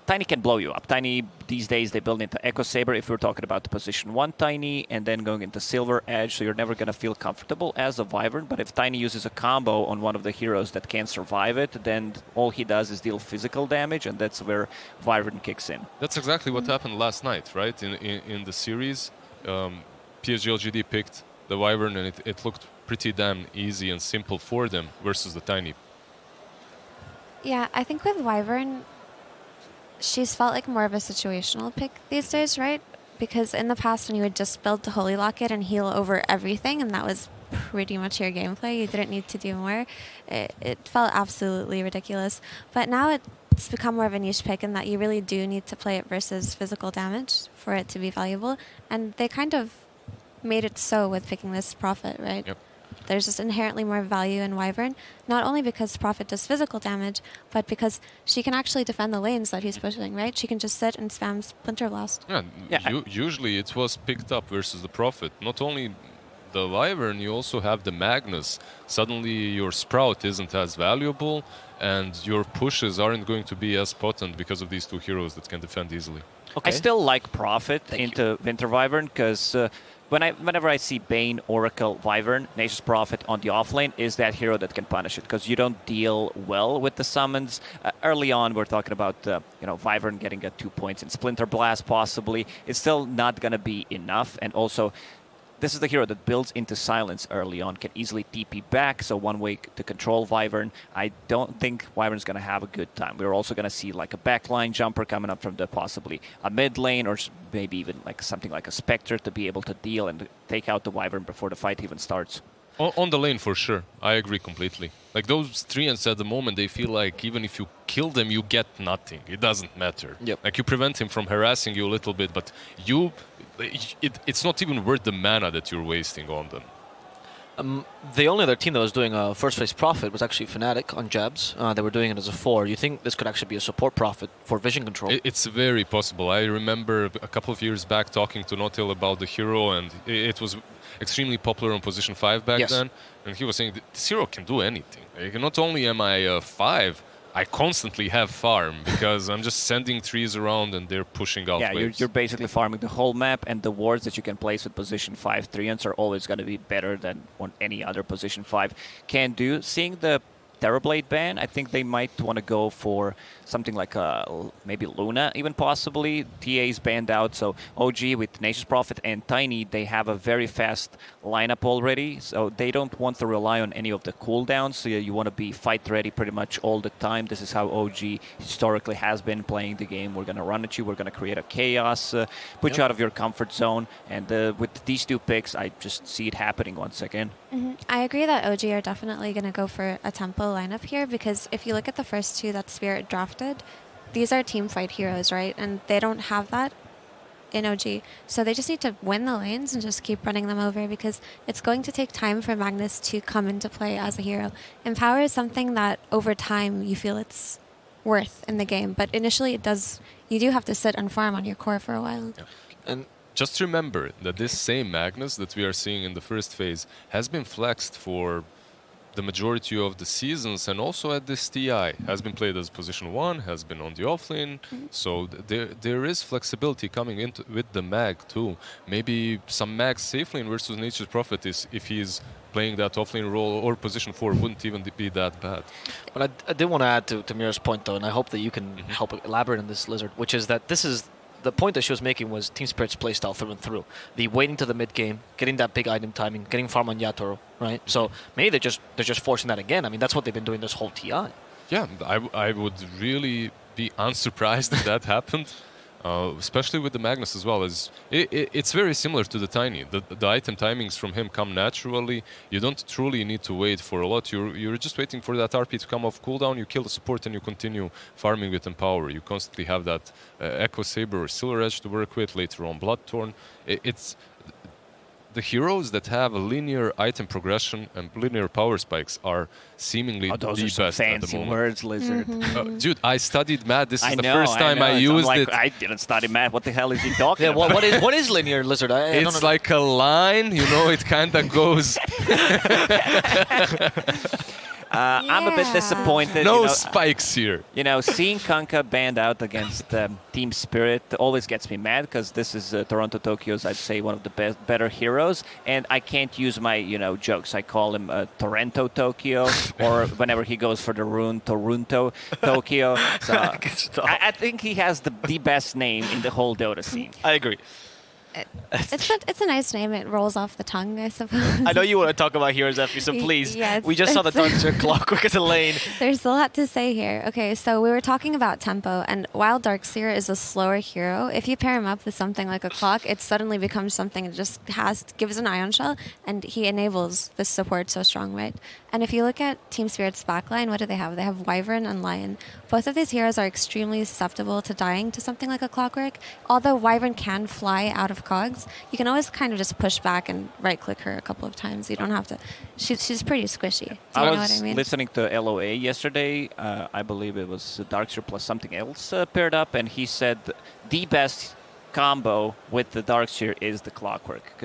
Tiny can blow you up. Tiny, these days, they build into Echo Saber if we're talking about the position 1 Tiny, and then going into Silver Edge, so you're never going to feel comfortable as a Wyvern. But if Tiny uses a combo on one of the heroes that can survive it, then all he does is deal physical damage, and that's where Wyvern kicks in. That's exactly what happened last night, right? In the series, PSG LGD picked the Wyvern, and it looked pretty damn easy and simple for them versus the Tiny. Yeah, I think with Wyvern, she's felt like more of a situational pick these days, right? Because in the past, when you would just build the Holy Locket and heal over everything, and that was pretty much your gameplay, you didn't need to do more, it felt absolutely ridiculous. But now it's become more of a niche pick in that you really do need to play it versus physical damage for it to be valuable. And they kind of made it so with picking this Prophet, right? Yep. There's just inherently more value in Wyvern, not only because Prophet does physical damage, but because she can actually defend the lanes that he's pushing, right? She can just sit and spam Splinter Blast. Yeah, usually it was picked up versus the Prophet. Not only the Wyvern, you also have the Magnus. Suddenly your Sprout isn't as valuable, and your pushes aren't going to be as potent because of these two heroes that can defend easily. Okay. I still like Prophet into Winter Wyvern, because whenever I see Bane, Oracle, Wyvern, Nature's Prophet on the offlane is that hero that can punish it, because you don't deal well with the summons. Early on, we're talking about Wyvern getting 2 points in Splinter Blast, possibly. It's still not going to be enough, and also this is the hero that builds into silence early on, can easily TP back, so one way to control Wyvern. I don't think Wyvern's going to have a good time. We're also going to see like a backline jumper coming up from the possibly a mid lane, or maybe even like something like a Spectre to be able to deal and take out the Wyvern before the fight even starts. On the lane, for sure. I agree completely. Like, those treants at the moment, they feel like even if you kill them, you get nothing. It doesn't matter. Yep. Like, you prevent him from harassing you a little bit, but it's not even worth the mana that you're wasting on them. The only other team that was doing a first phase Prophet was actually Fnatic on Jabs. They were doing it as a 4. You think this could actually be a support Prophet for vision control? It's very possible. I remember a couple of years back talking to Notil about the hero, and it was extremely popular on position 5 back then. And he was saying, this hero can do anything. Like, not only am I 5, I constantly have farm, because I'm just sending trees around and they're pushing out waves. You're basically farming the whole map, and the wards that you can place with position 5 treants are always going to be better than what any other position 5 can do. Seeing the Terrorblade ban, I think they might want to go for something like maybe Luna, even possibly. TA is banned out, so OG with Nature's Prophet and Tiny, they have a very fast lineup already, so they don't want to rely on any of the cooldowns, so you want to be fight ready pretty much all the time. This is how OG historically has been playing the game. We're going to run at you, we're going to create a chaos, put you out of your comfort zone, and with these two picks, I just see it happening once again. I agree that OG are definitely going to go for a tempo lineup here, because if you look at the first two that Spirit drafted, these are team fight heroes, right? And they don't have that in OG. So they just need to win the lanes and just keep running them over, because it's going to take time for Magnus to come into play as a hero. Empower is something that over time you feel it's worth in the game, but initially you do have to sit and farm on your core for a while. Yeah. And just remember that this same Magnus that we are seeing in the first phase has been flexed for the majority of the seasons, and also at this TI has been played as position 1, has been on the offlane, so there is flexibility coming into with the mag too. Maybe some mag safe lane versus Nature's Prophet is, if he's playing that offlane role, or position 4 wouldn't even be that bad. But I did want to add to Mira's point though, and I hope that you can help elaborate on this, Lizard, which is that this is the point that she was making was Team Spirit's playstyle through and through. The waiting to the mid game, getting that big item timing, getting farm on Yatoro, right? So maybe they're just forcing that again. I mean, that's what they've been doing this whole TI. Yeah, I would really be unsurprised if that happened. Especially with the Magnus as well. It's very similar to the Tiny. The item timings from him come naturally. You don't truly need to wait for a lot. You're just waiting for that RP to come off cooldown, you kill the support, and you continue farming with Empower. You constantly have that Echo Saber or Silver Edge to work with, later on Bloodthorn. the heroes that have a linear item progression and linear power spikes are seemingly the those are some best at the fancy moment. words, Lizard. Dude, I studied math. This is I the know, first time I know. used I'm like, it. I didn't study math. What the hell is he talking about? What is linear, Lizard? I don't It's know. like a line, you know, it kind of goes. I'm a bit disappointed. No you know, spikes here. You know, seeing Kanka banned out against Team Spirit always gets me mad because this is Toronto Tokyo's, I'd say, one of the better heroes, and I can't use my, jokes. I call him Toronto Tokyo, or whenever he goes for the rune, Toronto Tokyo. So I think he has the best name in the whole Dota scene. I agree. It's a nice name. It rolls off the tongue, I suppose. I know you want to talk about heroes, Effie, so please. Yeah, we just saw the Darkseer Clockwork at the lane. There's a lot to say here. Okay, so we were talking about tempo, and while Darkseer is a slower hero, if you pair him up with something like a clock, it suddenly becomes something that just gives an ion shell, and he enables this support so strong, right? And if you look at Team Spirit's backline, what do they have? They have Wyvern and Lion. Both of these heroes are extremely susceptible to dying to something like a Clockwork. Although Wyvern can fly out of cogs, you can always kind of just push back and right-click her a couple of times. You don't have to. She's pretty squishy. Do you know what I mean? Listening to LOA yesterday. I believe it was Darkseer plus something else paired up, and he said the best combo with the Darkseer is the Clockwork.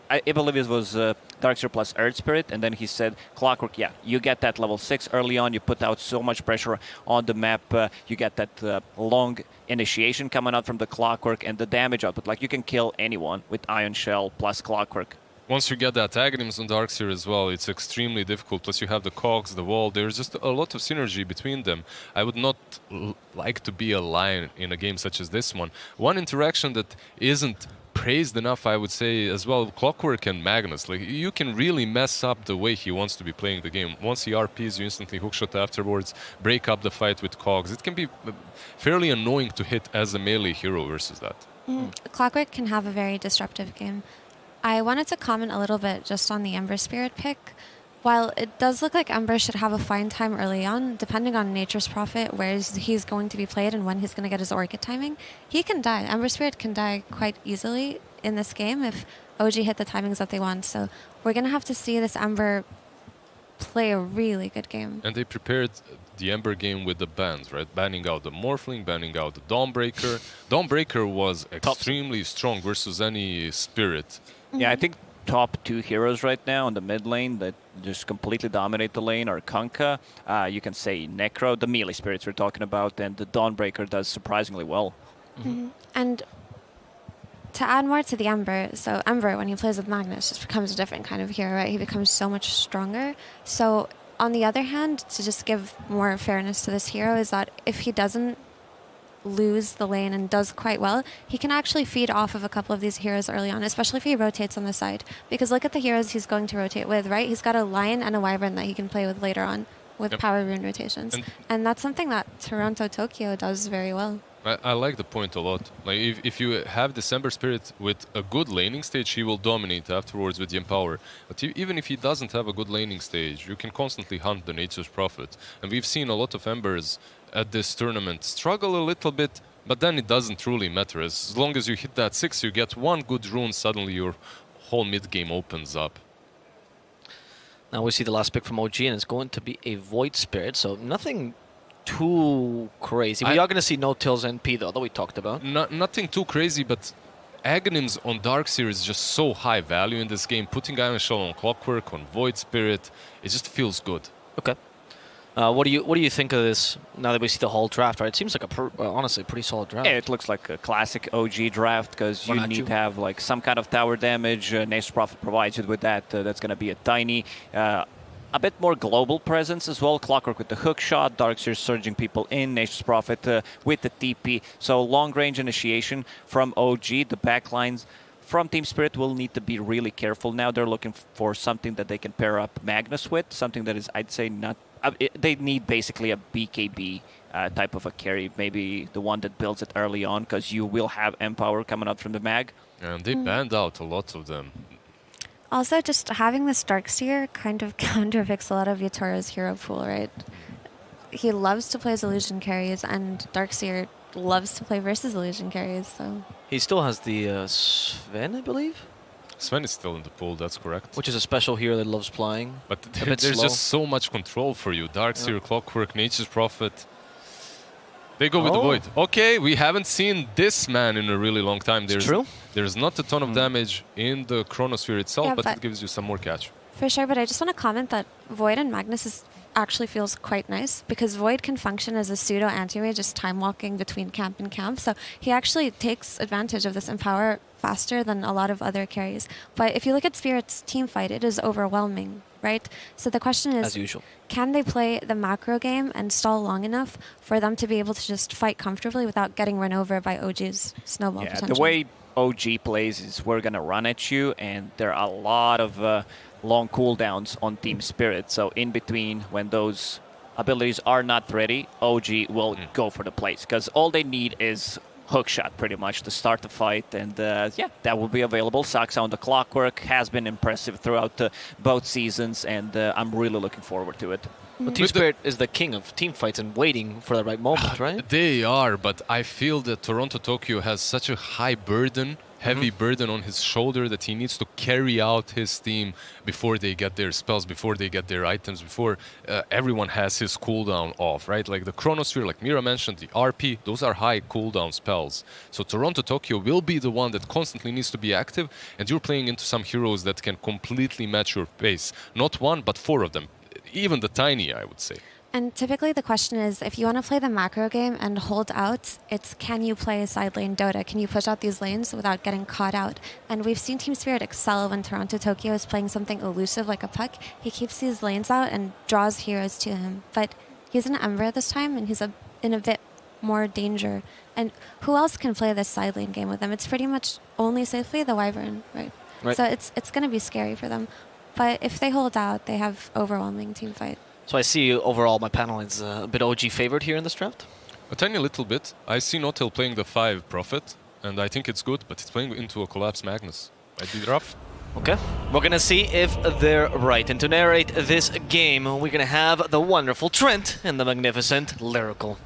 I believe it was Darkseer plus Earth Spirit, and then he said Clockwork, yeah, you get that level 6 early on, you put out so much pressure on the map, you get that long initiation coming out from the Clockwork, and the damage output, like you can kill anyone with Ion Shell plus Clockwork. Once you get the antagonists on Darkseer as well, it's extremely difficult. Plus you have the cogs, the wall. There's just a lot of synergy between them. I would not like to be a Lion in a game such as this one. One interaction that isn't praised enough, I would say, as well, Clockwork and Magnus. Like, you can really mess up the way he wants to be playing the game. Once he RPs, you instantly hookshot afterwards, break up the fight with cogs. It can be fairly annoying to hit as a melee hero versus that. Clockwork can have a very disruptive game. I wanted to comment a little bit just on the Ember Spirit pick. While it does look like Ember should have a fine time early on, depending on Nature's Prophet, where he's going to be played and when he's going to get his Orchid timing, he can die. Ember Spirit can die quite easily in this game if OG hit the timings that they want. So we're going to have to see this Ember play a really good game. And they prepared the Ember game with the bans, right? Banning out the Morphling, banning out the Dawnbreaker. Dawnbreaker was extremely strong versus any Spirit. Yeah, I think top 2 heroes right now on the mid lane that just completely dominate the lane are Kanka. You can say Necro, the melee spirits we're talking about, and the Dawnbreaker does surprisingly well. And to add more to the Ember, so Ember, when he plays with Magnus, just becomes a different kind of hero, right? He becomes so much stronger. So on the other hand, to just give more fairness to this hero, is that if he doesn't lose the lane and does quite well, he can actually feed off of a couple of these heroes early on, especially if he rotates on the side. Because look at the heroes he's going to rotate with, right? He's got a Lion and a Wyvern that he can play with later on with power rune rotations. And that's something that Toronto Tokyo does very well. I like the point a lot. Like if you have December Spirit with a good laning stage, he will dominate afterwards with the Empower. But even if he doesn't have a good laning stage, you can constantly hunt the Nature's Prophet. And we've seen a lot of Embers at this tournament struggle a little bit, but then it doesn't truly matter. As long as you hit that 6, you get one good rune, suddenly your whole mid-game opens up. Now we see the last pick from OG, and it's going to be a Void Spirit, so nothing too crazy. We are going to see no-tills NP, though, that we talked about. Nothing too crazy, but Aghanims on Darkseer is just so high value in this game. Putting Iron Shell on Clockwork, on Void Spirit, it just feels good. Okay. What do you think of this now that we see the whole draft? Right, it seems like honestly pretty solid draft. Yeah, it looks like a classic OG draft because you need to have like some kind of tower damage. Nature's Prophet provides you with that. That's going to be a tiny, a bit more global presence as well. Clockwork with the hook shot, Darkseer surging people in, Nature's Prophet with the TP. So long range initiation from OG. The backlines from Team Spirit will need to be really careful now. They're looking for something that they can pair up Magnus with, something that is, I'd say, not. They need basically a BKB type of a carry, maybe the one that builds it early on, because you will have Empower coming out from the mag. And they banned out a lot of them. Also, just having this Darkseer kind of counterpicks a lot of Yatoro's hero pool, right? He loves to play as illusion carries, and Darkseer loves to play versus illusion carries, so... He still has the Sven, I believe? Sven is still in the pool, that's correct. Which is a special hero that loves playing. But there's just so much control for you. Darkseer, Clockwork, Nature's Prophet. They go with the Void. Okay, we haven't seen this man in a really long time. There's not a ton of damage in the Chronosphere itself, but it gives you some more catch. For sure, but I just want to comment that Void and Magnus actually feels quite nice because Void can function as a pseudo anti-mage, just time walking between camp and camp. So he actually takes advantage of this empower faster than a lot of other carries. But if you look at Spirit's team fight, it is overwhelming, right? So the question is, as usual, can they play the macro game and stall long enough for them to be able to just fight comfortably without getting run over by OG's snowball potential? The way OG plays is we're going to run at you, and there are a lot of long cooldowns on Team Spirit. So in between, when those abilities are not ready, OG will go for the plays, because all they need is hookshot pretty much to start the fight, and yeah, that will be available. Saksa on the Clockwork has been impressive throughout both seasons, and I'm really looking forward to it. Well, Team Spirit is the king of team fights and waiting for the right moment, right? They are, but I feel that Toronto Tokyo has such a high burden, heavy burden on his shoulder that he needs to carry out his team before they get their spells, before they get their items, before everyone has his cooldown off, right? Like the Chronosphere, like Mira mentioned, the RP, those are high cooldown spells. So Toronto Tokyo will be the one that constantly needs to be active, and you're playing into some heroes that can completely match your pace. Not one, but 4 of them. Even the Tiny, I would say. And typically the question is, if you want to play the macro game and hold out, it's can you play a side lane Dota? Can you push out these lanes without getting caught out? And we've seen Team Spirit excel when Toronto Tokyo is playing something elusive like a puck. He keeps these lanes out and draws heroes to him. But he's an Ember this time, and he's in a bit more danger. And who else can play this side lane game with him? It's pretty much only safely the Wyvern, right? So it's going to be scary for them. But if they hold out, they have overwhelming team fight. So I see overall my panel is a bit OG favored here in this draft. A tiny little bit. I see Notil playing the 5 Prophet, and I think it's good, but it's playing into a Collapse Magnus. Might be rough. Okay, we're gonna see if they're right. And to narrate this game, we're gonna have the wonderful Trent and the magnificent Lyrical.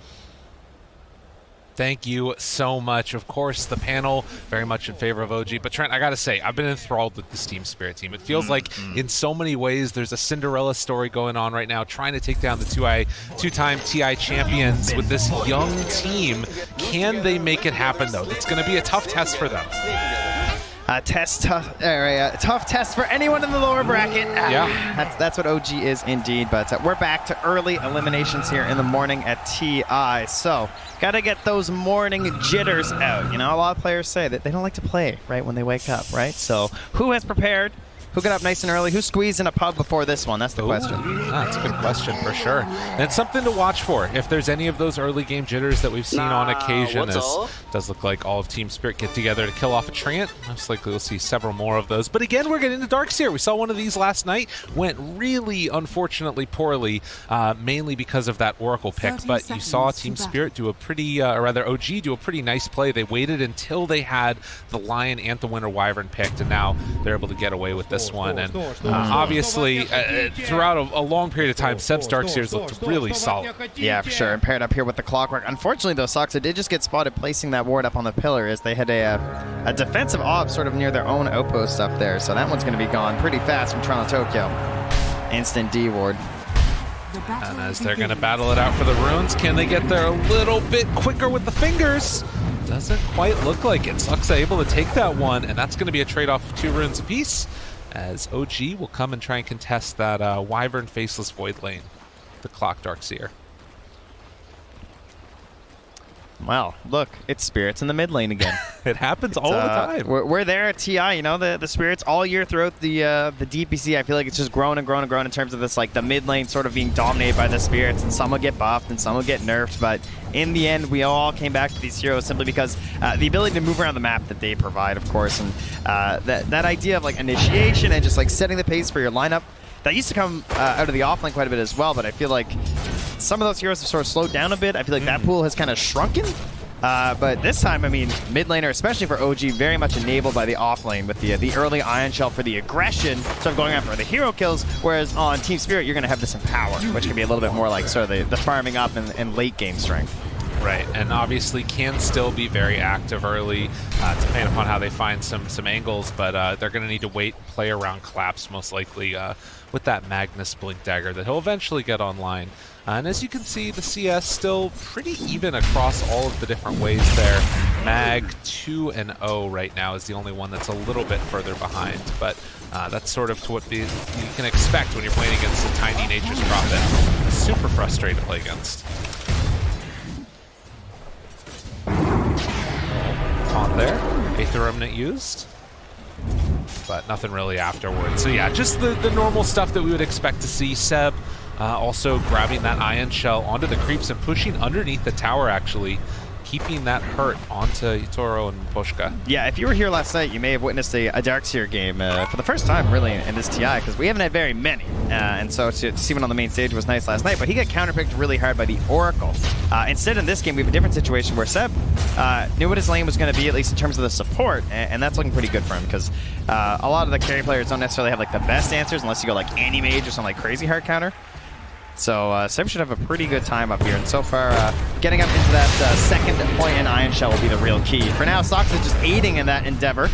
Thank you so much. Of course, the panel very much in favor of OG. But Trent, I gotta say, I've been enthralled with this Team Spirit team. It feels like in so many ways there's a Cinderella story going on right now, trying to take down the two-time TI champions with this young team. Can they make it happen, though? It's going to be a tough test for them. Tough test for anyone in the lower bracket. That's what OG is indeed. But we're back to early eliminations here in the morning at TI. So got to get those morning jitters out. You know, a lot of players say that they don't like to play right when they wake up, right? So who has prepared? Who got up nice and early? Who squeezed in a pub before this one? That's the question. That's a good question for sure. And it's something to watch for. If there's any of those early game jitters that we've seen on occasion, it does look like all of Team Spirit get together to kill off a Treant. Most likely we'll see several more of those. But again, we're getting into Darkseer. We saw one of these last night. Went really, unfortunately, poorly, mainly because of that Oracle pick. But you saw Team Spirit do a pretty, or rather OG do a pretty nice play. They waited until they had the Lion and the Winter Wyvern picked, and now they're able to get away with this one. And obviously, throughout a long period of time, Seb's Darkseers looked really solid. Yeah, for sure. And paired up here with the Clockwork. Unfortunately, though, Saksa did just get spotted placing that ward up on the pillar as they had a defensive op sort of near their own outpost up there. So that one's going to be gone pretty fast from Toronto Tokyo. Instant D ward. And as they're going to battle it out for the runes, can they get there a little bit quicker with the fingers? Doesn't quite look like it. Saksa able to take that one, and that's going to be a trade-off of 2 runes apiece, as OG will come and try and contest that Wyvern Faceless Void lane, the Clock Darkseer. Well, look, it's Spirits in the mid lane again. It happens all the time. We're there at TI, you know, the Spirits all year throughout the DPC. I feel like it's just grown and grown and grown in terms of this, like, the mid lane sort of being dominated by the Spirits, and some will get buffed and some will get nerfed, but in the end, we all came back to these heroes simply because the ability to move around the map that they provide, of course, and that idea of, like, initiation and just, like, setting the pace for your lineup, that used to come out of the offlane quite a bit as well, but I feel like some of those heroes have sort of slowed down a bit. I feel like that pool has kind of shrunken. But this time, I mean, mid laner, especially for OG, very much enabled by the offlane with the early Ion Shell for the aggression, sort of going after the hero kills, whereas on Team Spirit, you're going to have this Empower, which can be a little bit more like sort of the farming up and late game strength. Right, and obviously can still be very active early, depending upon how they find some angles, but they're going to need to wait and play around Collapse, most likely, with that Magnus Blink Dagger that he'll eventually get online. And as you can see, the CS still pretty even across all of the different ways there. Mag 2-0 right now is the only one that's a little bit further behind, but that's sort of to what you can expect when you're playing against a tiny Nature's Prophet. Super frustrating to play against. On there, Aether Remnant used, but nothing really afterwards. So yeah, just the normal stuff that we would expect to see. Seb also grabbing that Ion Shell onto the creeps and pushing underneath the tower, actually, keeping that hurt onto Itoro and Poshka. Yeah, if you were here last night, you may have witnessed a Darkseer game for the first time, really, in this TI, because we haven't had very many. And so to see one on the main stage was nice last night, but he got counterpicked really hard by the Oracle. Instead, in this game, we have a different situation where Seb knew what his lane was going to be, at least in terms of the support, and that's looking pretty good for him, because a lot of the carry players don't necessarily have like the best answers unless you go like Anti-Mage or some like crazy hard counter. So Seb should have a pretty good time up here, and so far getting up into that second point in Ion Shell will be the real key. For now, Sox is just aiding in that endeavor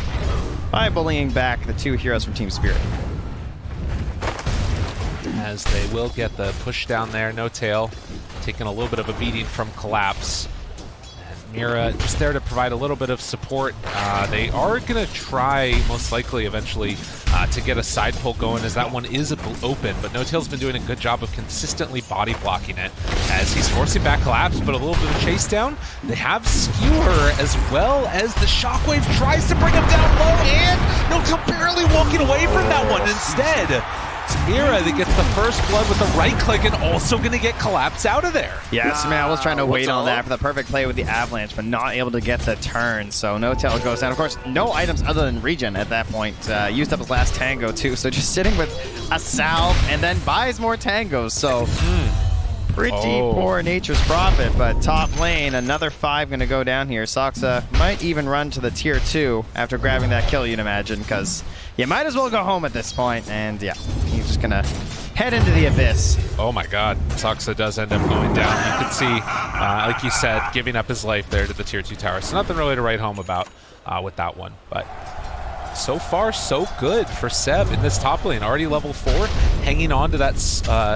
by bullying back the two heroes from Team Spirit. As they will get the push down there, No Tail taking a little bit of a beating from Collapse. And Mira just there to provide a little bit of support. They are going to try, most likely, eventually, to get a side pull going, as that one is open, but No Tail's been doing a good job of consistently body blocking it as he's forcing back Collapse, but a little bit of a chase down. They have Skewer as well, as the Shockwave tries to bring him down low, and No Tail barely walking away from that one. Instead, Mira that gets the first blood with the right click and also going to get Collapse out of there. Yeah, Samir was trying to wait on that for the perfect play with the Avalanche, but not able to get the turn, so No Tail goes down. Of course, no items other than regen at that point. Used up his last tango too, so just sitting with a salve and then buys more tangos, so pretty poor Nature's Prophet, but top lane, another 5 going to go down here. Soxa might even run to the tier 2 after grabbing that kill, you'd imagine, because you might as well go home at this point, and yeah, he's just going to head into the abyss. Oh my god, Soxa does end up going down. You can see, like you said, giving up his life there to the tier 2 tower, so nothing really to write home about with that one, but so far, so good for Seb in this top lane. Already level 4, hanging on to that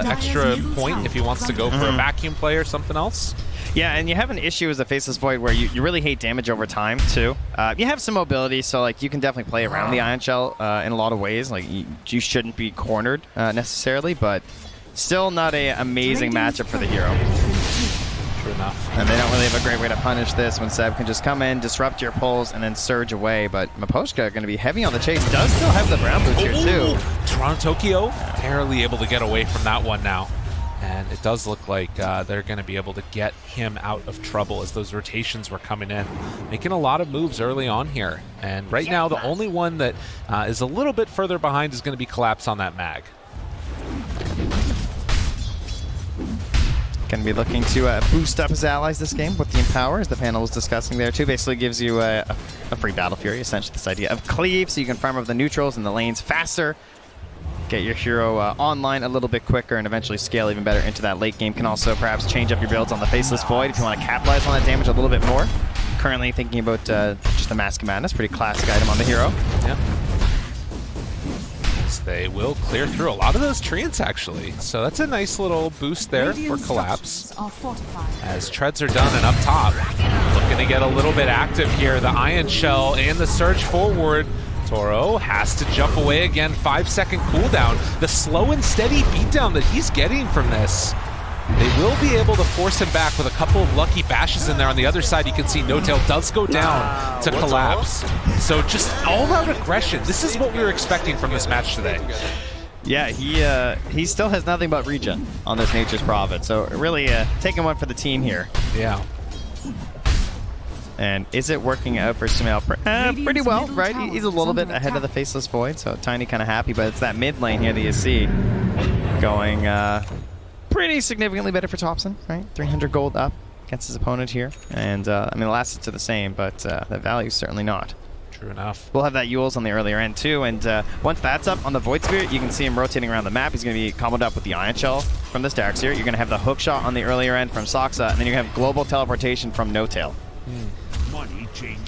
extra point if he wants to go for a vacuum play or something else. Yeah, and you have an issue as a Faceless Void where you really hate damage over time, too. You have some mobility, so like you can definitely play around the Ion Shell in a lot of ways. Like you shouldn't be cornered necessarily, but still not an amazing matchup for the hero. True enough. And they don't really have a great way to punish this when Seb can just come in, disrupt your pulls, and then surge away. But Maposhka going to be heavy on the chase. Does still have the brown boots here, too. Toronto Tokyo barely able to get away from that one now. And it does look like they're going to be able to get him out of trouble as those rotations were coming in. Making a lot of moves early on here. And right now, the only one that is a little bit further behind is going to be Collapse on that mag. Going to be looking to boost up his allies this game with the Empower, as the panel was discussing there too. Basically gives you a free Battle Fury, essentially this idea of cleave, so you can farm up the neutrals and the lanes faster. Get your hero online a little bit quicker and eventually scale even better into that late game. Can also perhaps change up your builds on the Faceless Void if you want to capitalize on that damage a little bit more. Currently thinking about just the Mask of Madness, pretty classic item on the hero. Yeah. They will clear through a lot of those treants, actually. So that's a nice little boost there for Collapse. As treads are done and up top, looking to get a little bit active here. The Ion Shell and the surge forward. Toro has to jump away again. 5-second cooldown. The slow and steady beatdown that he's getting from this. They will be able to force him back with a couple of lucky bashes in there. On the other side, you can see No Tail does go down to Collapse. So just all-out aggression. This is what we were expecting from this match today. Yeah, he still has nothing but regen on this Nature's Prophet. So really taking one for the team here. Yeah. And is it working out for Sumail? Pretty well, right? He's a little bit ahead of the Faceless Void, so Tiny kind of happy, but it's that mid lane here that you see going pretty significantly better for Thompson, right? 300 gold up against his opponent here. And, I mean, the last hits are the same, but the value is certainly not. True enough. We'll have that Yules on the earlier end too, and once that's up on the Void Spirit, you can see him rotating around the map. He's going to be comboed up with the Ion Shell from this Darkseer. You're going to have the hook shot on the earlier end from Soxa, and then you're going to have global teleportation from No Tail.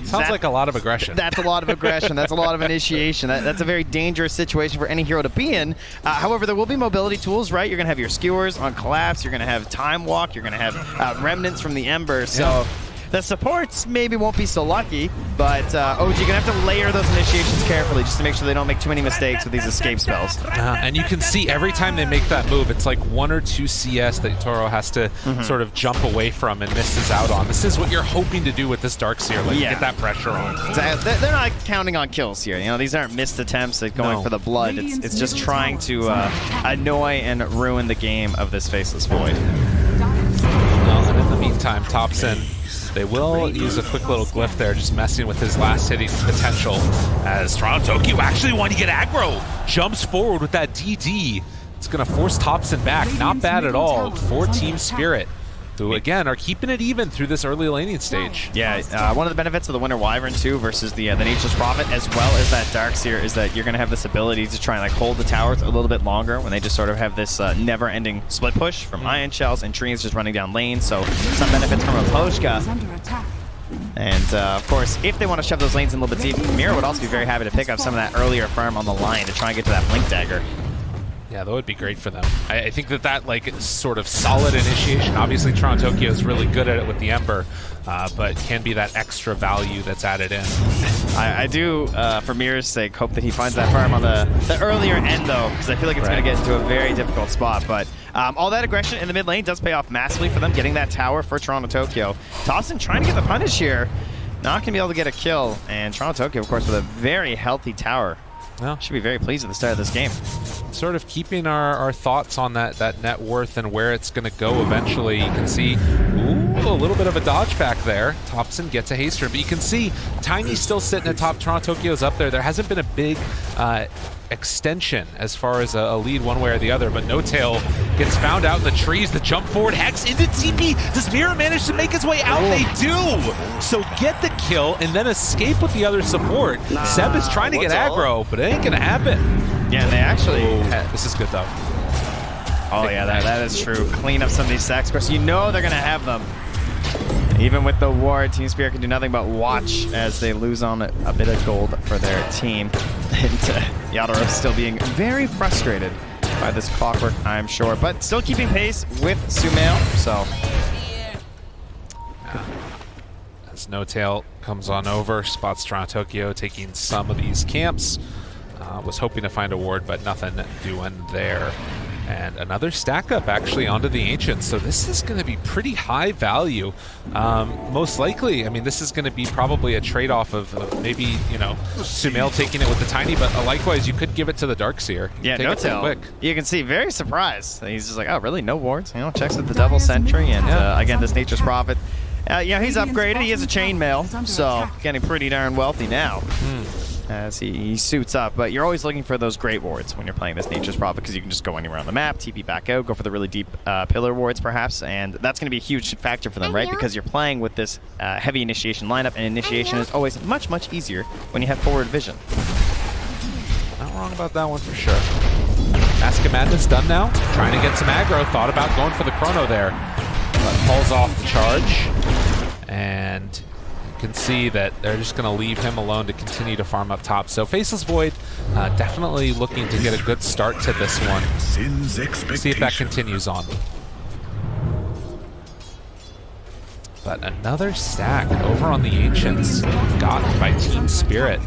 Sounds like a lot of aggression. That's a lot of aggression. That's a lot of initiation. That's a very dangerous situation for any hero to be in. However, there will be mobility tools, right? You're going to have your skewers on Collapse. You're going to have Time Walk. You're going to have remnants from the Ember. So the supports maybe won't be so lucky, but OG going to have to layer those initiations carefully just to make sure they don't make too many mistakes with these escape spells. And you can see every time they make that move, it's like 1 or 2 CS that Toro has to sort of jump away from and misses out on. This is what you're hoping to do with this Darkseer, like get that pressure on. They're not counting on kills here. You know, these aren't missed attempts at going for the blood. It's just trying to annoy and ruin the game of this Faceless Void. Well, and in the meantime, Thompson, they will use a quick little glyph there, just messing with his last hitting potential, as Toronto Tokyo actually want to get aggro. Jumps forward with that DD. It's going to force Thompson back. Not bad at all for Team Spirit, who again are keeping it even through this early laning stage. Yeah, one of the benefits of the Winter Wyvern too versus the Nature's Prophet, as well as that Darkseer, is that you're going to have this ability to try and like hold the towers a little bit longer when they just sort of have this never-ending split push from Ion Shells and trees just running down lanes. So some benefits from Raposhka. And of course, if they want to shove those lanes in a little bit deep, Mira would also be very happy to pick up some of that earlier farm on the line to try and get to that Blink Dagger. Yeah, that would be great for them. I think that like sort of solid initiation, obviously Toronto Tokyo is really good at it with the Ember, but can be that extra value that's added in. I do, for Mir's sake, hope that he finds that farm on the earlier end though, because I feel like it's going to get into a very difficult spot. But all that aggression in the mid lane does pay off massively for them, getting that tower for Toronto Tokyo. Thompson trying to get the punish here, not going to be able to get a kill, and Toronto Tokyo, of course, with a very healthy tower. Well, should be very pleased at the start of this game. Sort of keeping our thoughts on that net worth and where it's going to go eventually. You can see, a little bit of a dodge back there. Thompson gets a haster, but you can see Tiny's still sitting atop. Toronto Tokyo's up there. There hasn't been a big extension as far as a lead one way or the other, but No Tail gets found out in the trees. The jump forward Hex into TP. Does Mira manage to make his way out? They do! So get the kill and then escape with the other support. Seb is trying to get aggro, but it ain't gonna happen. Yeah, and they actually... This is good though. Oh yeah, that is true. Clean up some of these sacks. Of course, you know they're gonna have them. Even with the ward, Team Spirit can do nothing but watch as they lose on a bit of gold for their team. And Yadoro still being very frustrated by this clockwork, I'm sure, but still keeping pace with Sumail, so. As No Tail comes on over, spots Toronto Tokyo taking some of these camps. Was hoping to find a ward, but nothing doing there. And another stack up actually onto the Ancients. So this is going to be pretty high value. Most likely, I mean, this is going to be probably a trade-off of maybe, you know, Sumail taking it with the Tiny, but likewise, you could give it to the Darkseer. Yeah, No Tail, you can see, very surprised. He's just like, oh, really? No wards? You know, checks with the Double Sentry, and again, this Nature's Prophet. Yeah, he's upgraded. He has a chainmail, so getting pretty darn wealthy now. As he suits up, but you're always looking for those great wards when you're playing this Nature's Prophet, because you can just go anywhere on the map, TP back out, go for the really deep pillar wards perhaps, and that's going to be a huge factor for them, right? Because you're playing with this heavy initiation lineup, and initiation is always much, much easier when you have forward vision. Not wrong about that one for sure. Mask of Madness done now, trying to get some aggro, thought about going for the chrono there, but pulls off the charge, and can see that they're just going to leave him alone to continue to farm up top. So Faceless Void definitely looking to get a good start to this one. See if that continues on. But another stack over on the Ancients gotten by Team Spirit.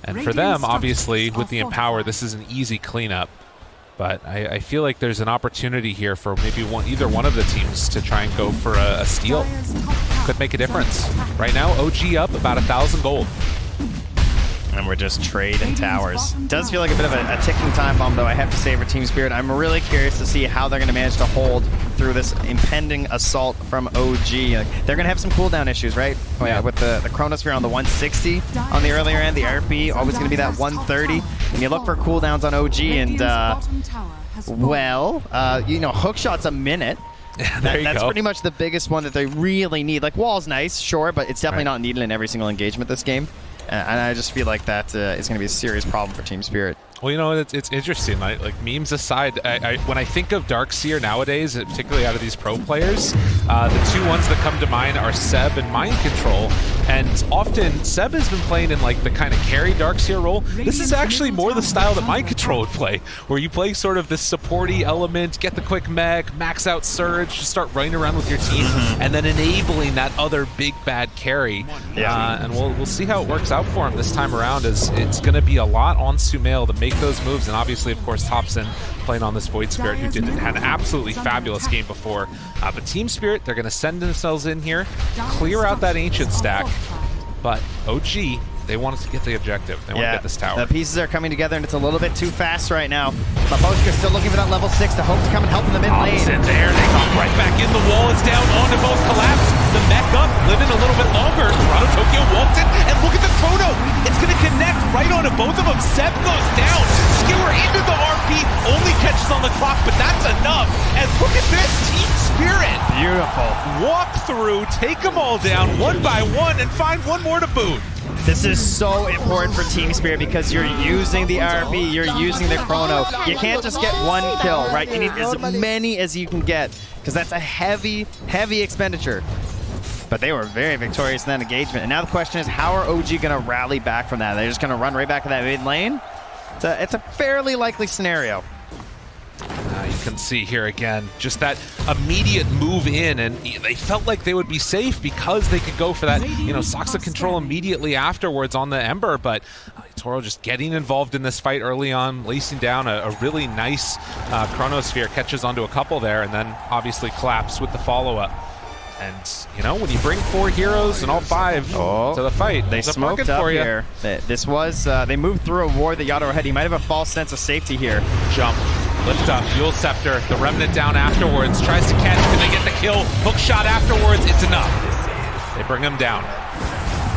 And for them, obviously, with the Empower, this is an easy cleanup. But I feel like there's an opportunity here for maybe either one of the teams to try and go for a steal. Could make a difference. Right now, OG up about 1,000 gold. And we're just trading towers. Does feel like a bit of a ticking time bomb, though, I have to say, for Team Spirit. I'm really curious to see how they're going to manage to hold through this impending assault from OG. They're going to have some cooldown issues, right? Oh, yeah, with the Chronosphere on the 160 on the earlier end, the RP always going to be that 130. And you look for cooldowns on OG, and, you know, hookshot's a minute. That's pretty much the biggest one that they really need. Like, wall's nice, sure, but it's definitely not needed in every single engagement this game. And I just feel like that is going to be a serious problem for Team Spirit. Well, you know, it's interesting. Like memes aside, when I think of Darkseer nowadays, particularly out of these pro players, the two ones that come to mind are Seb and Mind Control. And often Seb has been playing in like the kind of carry Darkseer role. This is actually more the style that Mind Control would play, where you play sort of this supporty element, get the quick mech, max out Surge, just start running around with your team, and then enabling that other big bad carry. And we'll see how it works out for him this time around. As it's going to be a lot on Sumail to make those moves, and obviously, of course, Thompson playing on this Void Spirit, who had an absolutely fabulous game before. But Team Spirit, they're going to send themselves in here, clear out that Ancient stack, but OG, they want to get the objective. They want to get this tower. The pieces are coming together, and it's a little bit too fast right now. Maposhka's still looking for that level 6 to hope to come and help in the mid lane. Thompson there, they come right back in. The wall is down, onto both collapse. The mech up, living a little bit longer. Toronto Tokyo walks in, and look at the chrono. It's going to connect right onto both of them. Seb goes down. Skewer into the RP, only catches on the clock, but that's enough. And look at this, Team Spirit. Beautiful. Walk through, take them all down one by one, and find one more to boot. This is so important for Team Spirit because you're using the RP, you're using the chrono. You can't just get one kill, right? You need as many as you can get because that's a heavy, heavy expenditure. But they were very victorious in that engagement. And now the question is, how are OG going to rally back from that? They're just going to run right back to that mid lane? It's a fairly likely scenario. You can see here again, just that immediate move in, and they felt like they would be safe because they could go for that, Soxa control immediately afterwards on the Ember, but Toro just getting involved in this fight early on, lacing down a really nice Chronosphere, catches onto a couple there, and then obviously collapse with the follow-up. And, when you bring 4 heroes and all 5 to the fight, they smoked up for you. here. This was, they moved through a ward that Yadoro had. He might have a false sense of safety here. Jump. Lift up, Yule Scepter, the Remnant down afterwards, tries to catch, can they get the kill? Hook shot afterwards, it's enough. They bring him down.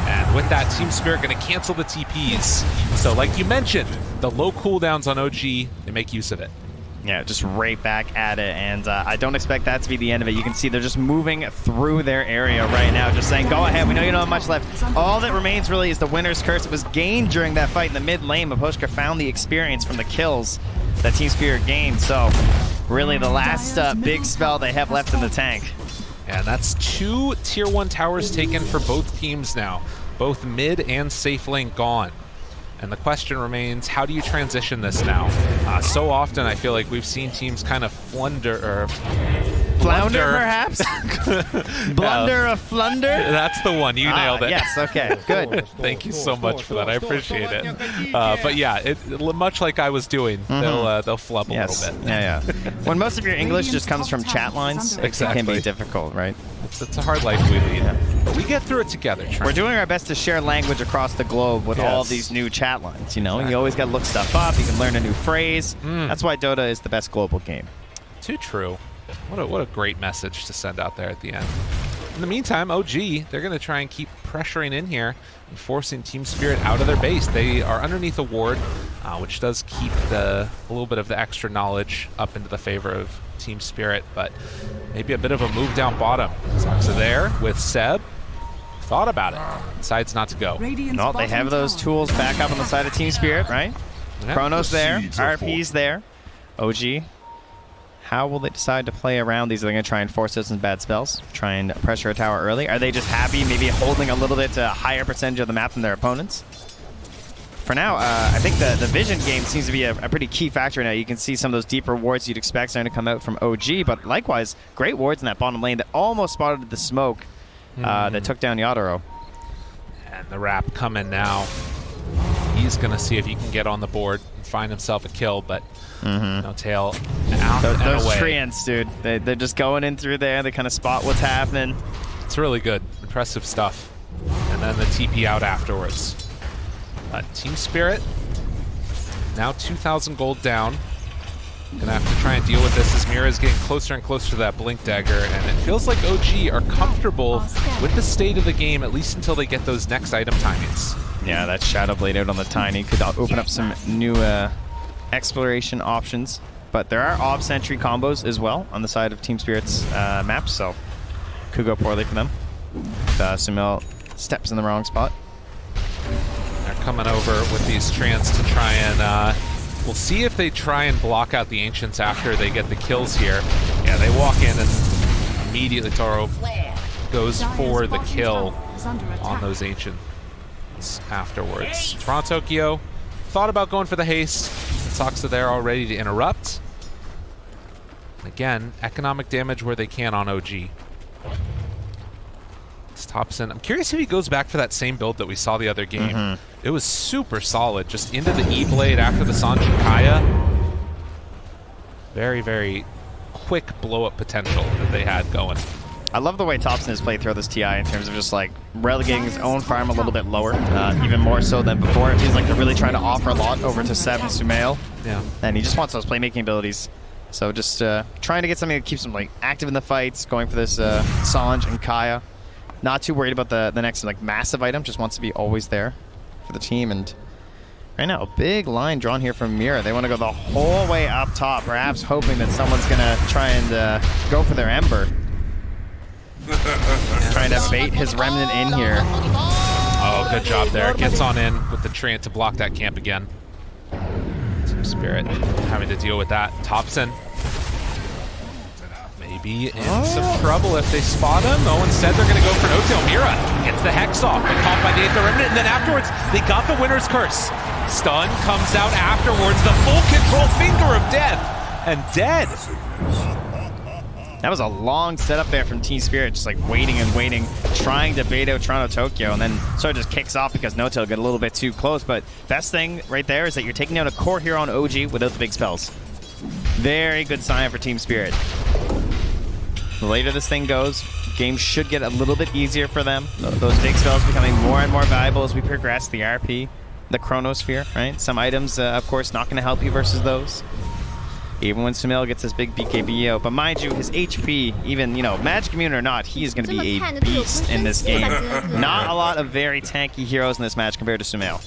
And with that, Team Spirit going to cancel the TPs. So like you mentioned, the low cooldowns on OG, they make use of it. Yeah, just right back at it, and I don't expect that to be the end of it. You can see they're just moving through their area right now, just saying, go ahead, we know you don't have much left. All that remains really is the winner's curse. It was gained during that fight in the mid lane. Maposhka found the experience from the kills that Team Spirit gained, so really the last big spell they have left in the tank. And that's 2 tier 1 towers taken for both teams now. Both mid and safe lane gone. And the question remains, how do you transition this now? So often I feel like we've seen teams kind of flounder, perhaps? Blunder of flunder? That's the one, you nailed it. Yes, okay, good. Thank you so much for that, I appreciate it. But yeah, much like I was doing, they'll flub a little bit. Yeah. When most of your English just comes from chat lines, it can be difficult, right? It's a hard life we lead, but we get through it together. We're doing our best to share language across the globe with all these new chat lines, you always got to look stuff up, you can learn a new phrase. That's why Dota is the best global game. Too true. What a great message to send out there at the end. In the meantime, OG, they're going to try and keep pressuring in here and forcing Team Spirit out of their base. They are underneath a ward, which does keep a little bit of the extra knowledge up into the favor of Team Spirit, but maybe a bit of a move down bottom. Soxa there with Seb. Thought about it. Decides not to go. No, they have those tools back up on the side of Team Spirit, right? Yeah. Chrono's there, RP's there. OG. How will they decide to play around these? Are they going to try and force those in bad spells? Try and pressure a tower early? Are they just happy maybe holding a little bit higher percentage of the map than their opponents? For now, I think the vision game seems to be a pretty key factor now. You can see some of those deeper wards you'd expect starting to come out from OG, but likewise, great wards in that bottom lane that almost spotted the smoke that took down Yadoro. And the wrap coming now. He's going to see if he can get on the board and find himself a kill, but no tail out and those away. treants, dude, they're just going in through there. They kind of spot what's happening. It's really good. Impressive stuff. And then the TP out afterwards. Team Spirit, now 2,000 gold down. Gonna have to try and deal with this as Mira is getting closer and closer to that Blink Dagger, and it feels like OG are comfortable with the state of the game, at least until they get those next item timings. Yeah, that Shadow Blade out on the Tiny could open up some new exploration options, but there are Ob Sentry combos as well on the side of Team Spirit's map, so could go poorly for them. Sumail steps in the wrong spot. coming over with these Trants to try and, we'll see if they try and block out the Ancients after they get the kills here. Yeah, they walk in and immediately Toro goes for the kill on those Ancients afterwards. Toronto Tokyo thought about going for the haste. Sox are there already to interrupt. Again, economic damage where they can on OG. Thompson. I'm curious if he goes back for that same build that we saw the other game. It was super solid, just into the E-Blade after the Sanjin Kaya. Very, very quick blow-up potential that they had going. I love the way Thompson has played through this TI in terms of just like relegating his own farm a little bit lower, even more so than before. It feels like they're really trying to offer a lot over to Seb and Sumail. Yeah. And he just wants those playmaking abilities. So just trying to get something that keeps him like active in the fights, going for this Sanj and Kaya. Not too worried about the next like massive item, just wants to be always there for the team. And right now, a big line drawn here from Mira. They want to go the whole way up top, perhaps hoping that someone's going to try and go for their Ember. Trying to bait his Remnant in here. Oh, good job there. Gets on in with the Treant to block that camp again. Team Spirit having to deal with that. Thompson maybe in some trouble if they spot him. Oh, instead they're going to go for no-tail. Mira gets the Hex off, but caught by the 8th Remnant, and then afterwards they got the Winner's Curse. Stun comes out afterwards, the full control Finger of Death, and dead. That was a long setup there from Team Spirit, just like waiting and waiting, trying to bait out Toronto Tokyo, and then sort of just kicks off because No-Tail got a little bit too close. But best thing right there is that you're taking out a core hero on OG without the big spells. Very good sign for Team Spirit. The later this thing goes, game should get a little bit easier for them. Those big spells becoming more and more valuable as we progress. The RP, the Chronosphere, right? Some items, of course, not going to help you versus those. Even when Sumail gets his big BKB out. But mind you, his HP, even, you know, Magic Immune or not, he is going to be a beast in this game. Not a lot of very tanky heroes in this match compared to Sumail.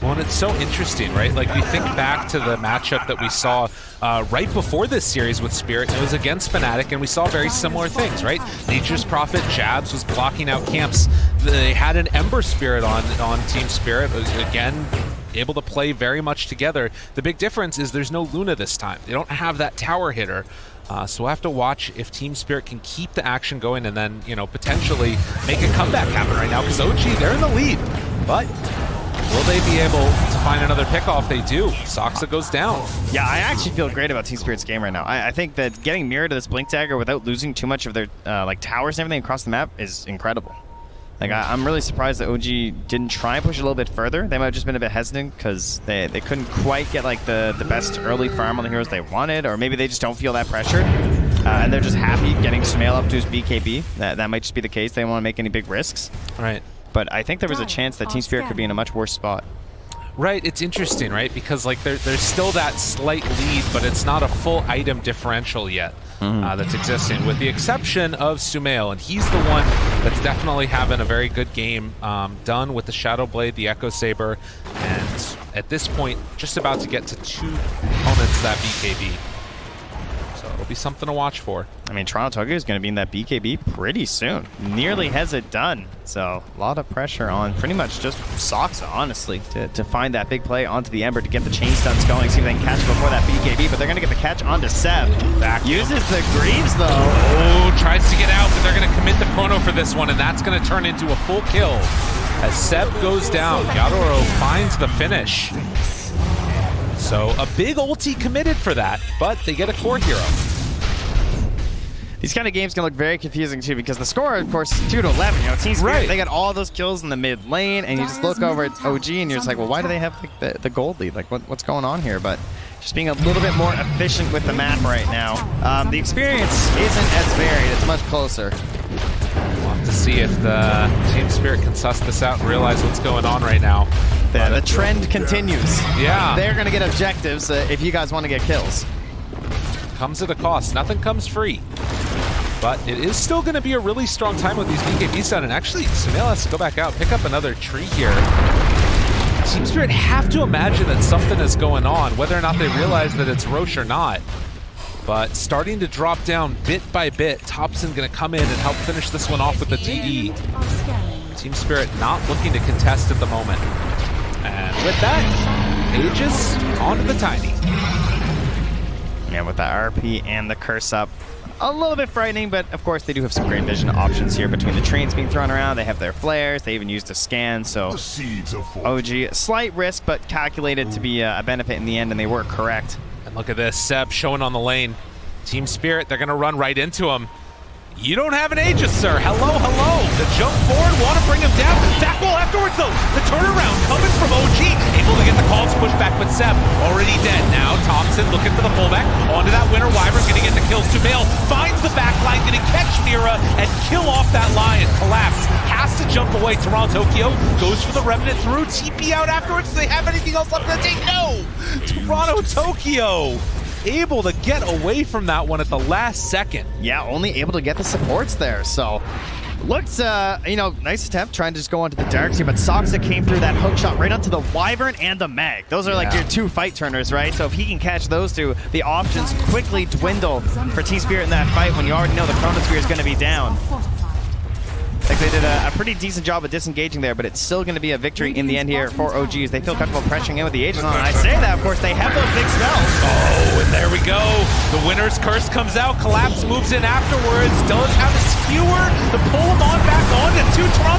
Well, and it's so interesting, right? Like, we think back to the matchup that we saw right before this series with Spirit. It was against Fnatic, and we saw very similar things, right? Nature's Prophet, Jabs was blocking out camps. They had an Ember Spirit on Team Spirit. It was, again, able to play very much together. The big difference is there's no Luna this time. They don't have that tower hitter. So we'll have to watch if Team Spirit can keep the action going and then, you know, potentially make a comeback happen right now, because OG, they're in the lead. But will they be able to find another pickoff? They do. Soxa goes down. Yeah, I actually feel great about Team Spirit's game right now. I think that getting Mirror to this Blink Dagger without losing too much of their like towers and everything across the map is incredible. Like, I'm really surprised that OG didn't try and push it a little bit further. They might have just been a bit hesitant because they couldn't quite get like the best early farm on the heroes they wanted, or maybe they just don't feel that pressure. And they're just happy getting Sumail up to his BKB. That might just be the case. They don't want to make any big risks. Right. But I think there was a chance that Team Spirit could be in a much worse spot. Right, it's interesting, right? Because like there's still that slight lead, but it's not a full item differential yet that's existing, with the exception of Sumail, and he's the one that's definitely having a very good game done with the Shadow Blade, the Echo Saber, and at this point, just about to get to 2 opponents that BKB. So it'll be something to watch for. I mean, Toronto Tokyo is going to be in that BKB pretty soon. Nearly has it done. So a lot of pressure on pretty much just Soxa, honestly, to find that big play onto the Ember to get the chain stuns going, see if they can catch before that BKB, but they're going to get the catch onto Seb. Uses the Greaves, though. Oh, tries to get out, but they're going to commit the Chrono for this one, and that's going to turn into a full kill. As Seb goes down, Yadoro finds the finish. So a big ulti committed for that, but they get a core hero. These kind of games can look very confusing too, because the score, of course, is 2-11. You know, Team Spirit, they got all those kills in the mid lane, and you just look over at OG and you're just like, well, why do they have like, the gold lead? Like, what's going on here? But just being a little bit more efficient with the map right now. The experience isn't as varied. It's much closer. We'll have to see if the Team Spirit can suss this out and realize what's going on right now. The trend continues. Yeah. They're going to get objectives if you guys want to get kills. Comes at a cost. Nothing comes free. But it is still going to be a really strong time with these BKBs done. And actually, Sumail has to go back out, pick up another tree here. Team Spirit have to imagine that something is going on, whether or not they realize that it's Roche or not. But starting to drop down bit by bit. Thompson going to come in and help finish this one off with the TD. Team Spirit not looking to contest at the moment. And with that, Aegis onto the Tiny. Yeah, with the RP and the curse up. A little bit frightening, but of course they do have some great vision options here between the trains being thrown around. They have their flares. They even used a scan, so OG, slight risk, but calculated to be a benefit in the end, and they were correct. And look at this, Seb showing on the lane. Team Spirit, they're gonna run right into him. You don't have an Aegis, sir. Hello, hello. The jump forward, want to bring him down. Back wall afterwards, though. The turnaround coming from OG. Able to get the call to push back, but Seb already dead. Now Thompson looking for the pullback. Onto that winner. Wyvern's going to get the kills. Sumail finds the back line, going to catch Mira and kill off that Lion. Collapse. Has to jump away. Toronto-Tokyo goes for the Remnant through. TP out afterwards. Do they have anything else left to take? No! Toronto-Tokyo able to get away from that one at the last second. Yeah, only able to get the supports there, so looked, you know, nice attempt trying to just go onto the darks here, but Soxa came through that hook shot right onto the Wyvern and the Meg. Those are like your two fight turners, right? So if he can catch those two, the options quickly dwindle for Team Spirit in that fight when you already know the Chronosphere is going to be down. I think they did a pretty decent job of disengaging there, but it's still going to be a victory in the end here for OGs. They feel comfortable pressuring in with the Aegis on. I say that, of course, they have those big spells. Oh, and there we go. The winner's curse comes out. Collapse moves in afterwards. Does have a skewer to pull him on back on to Toronto.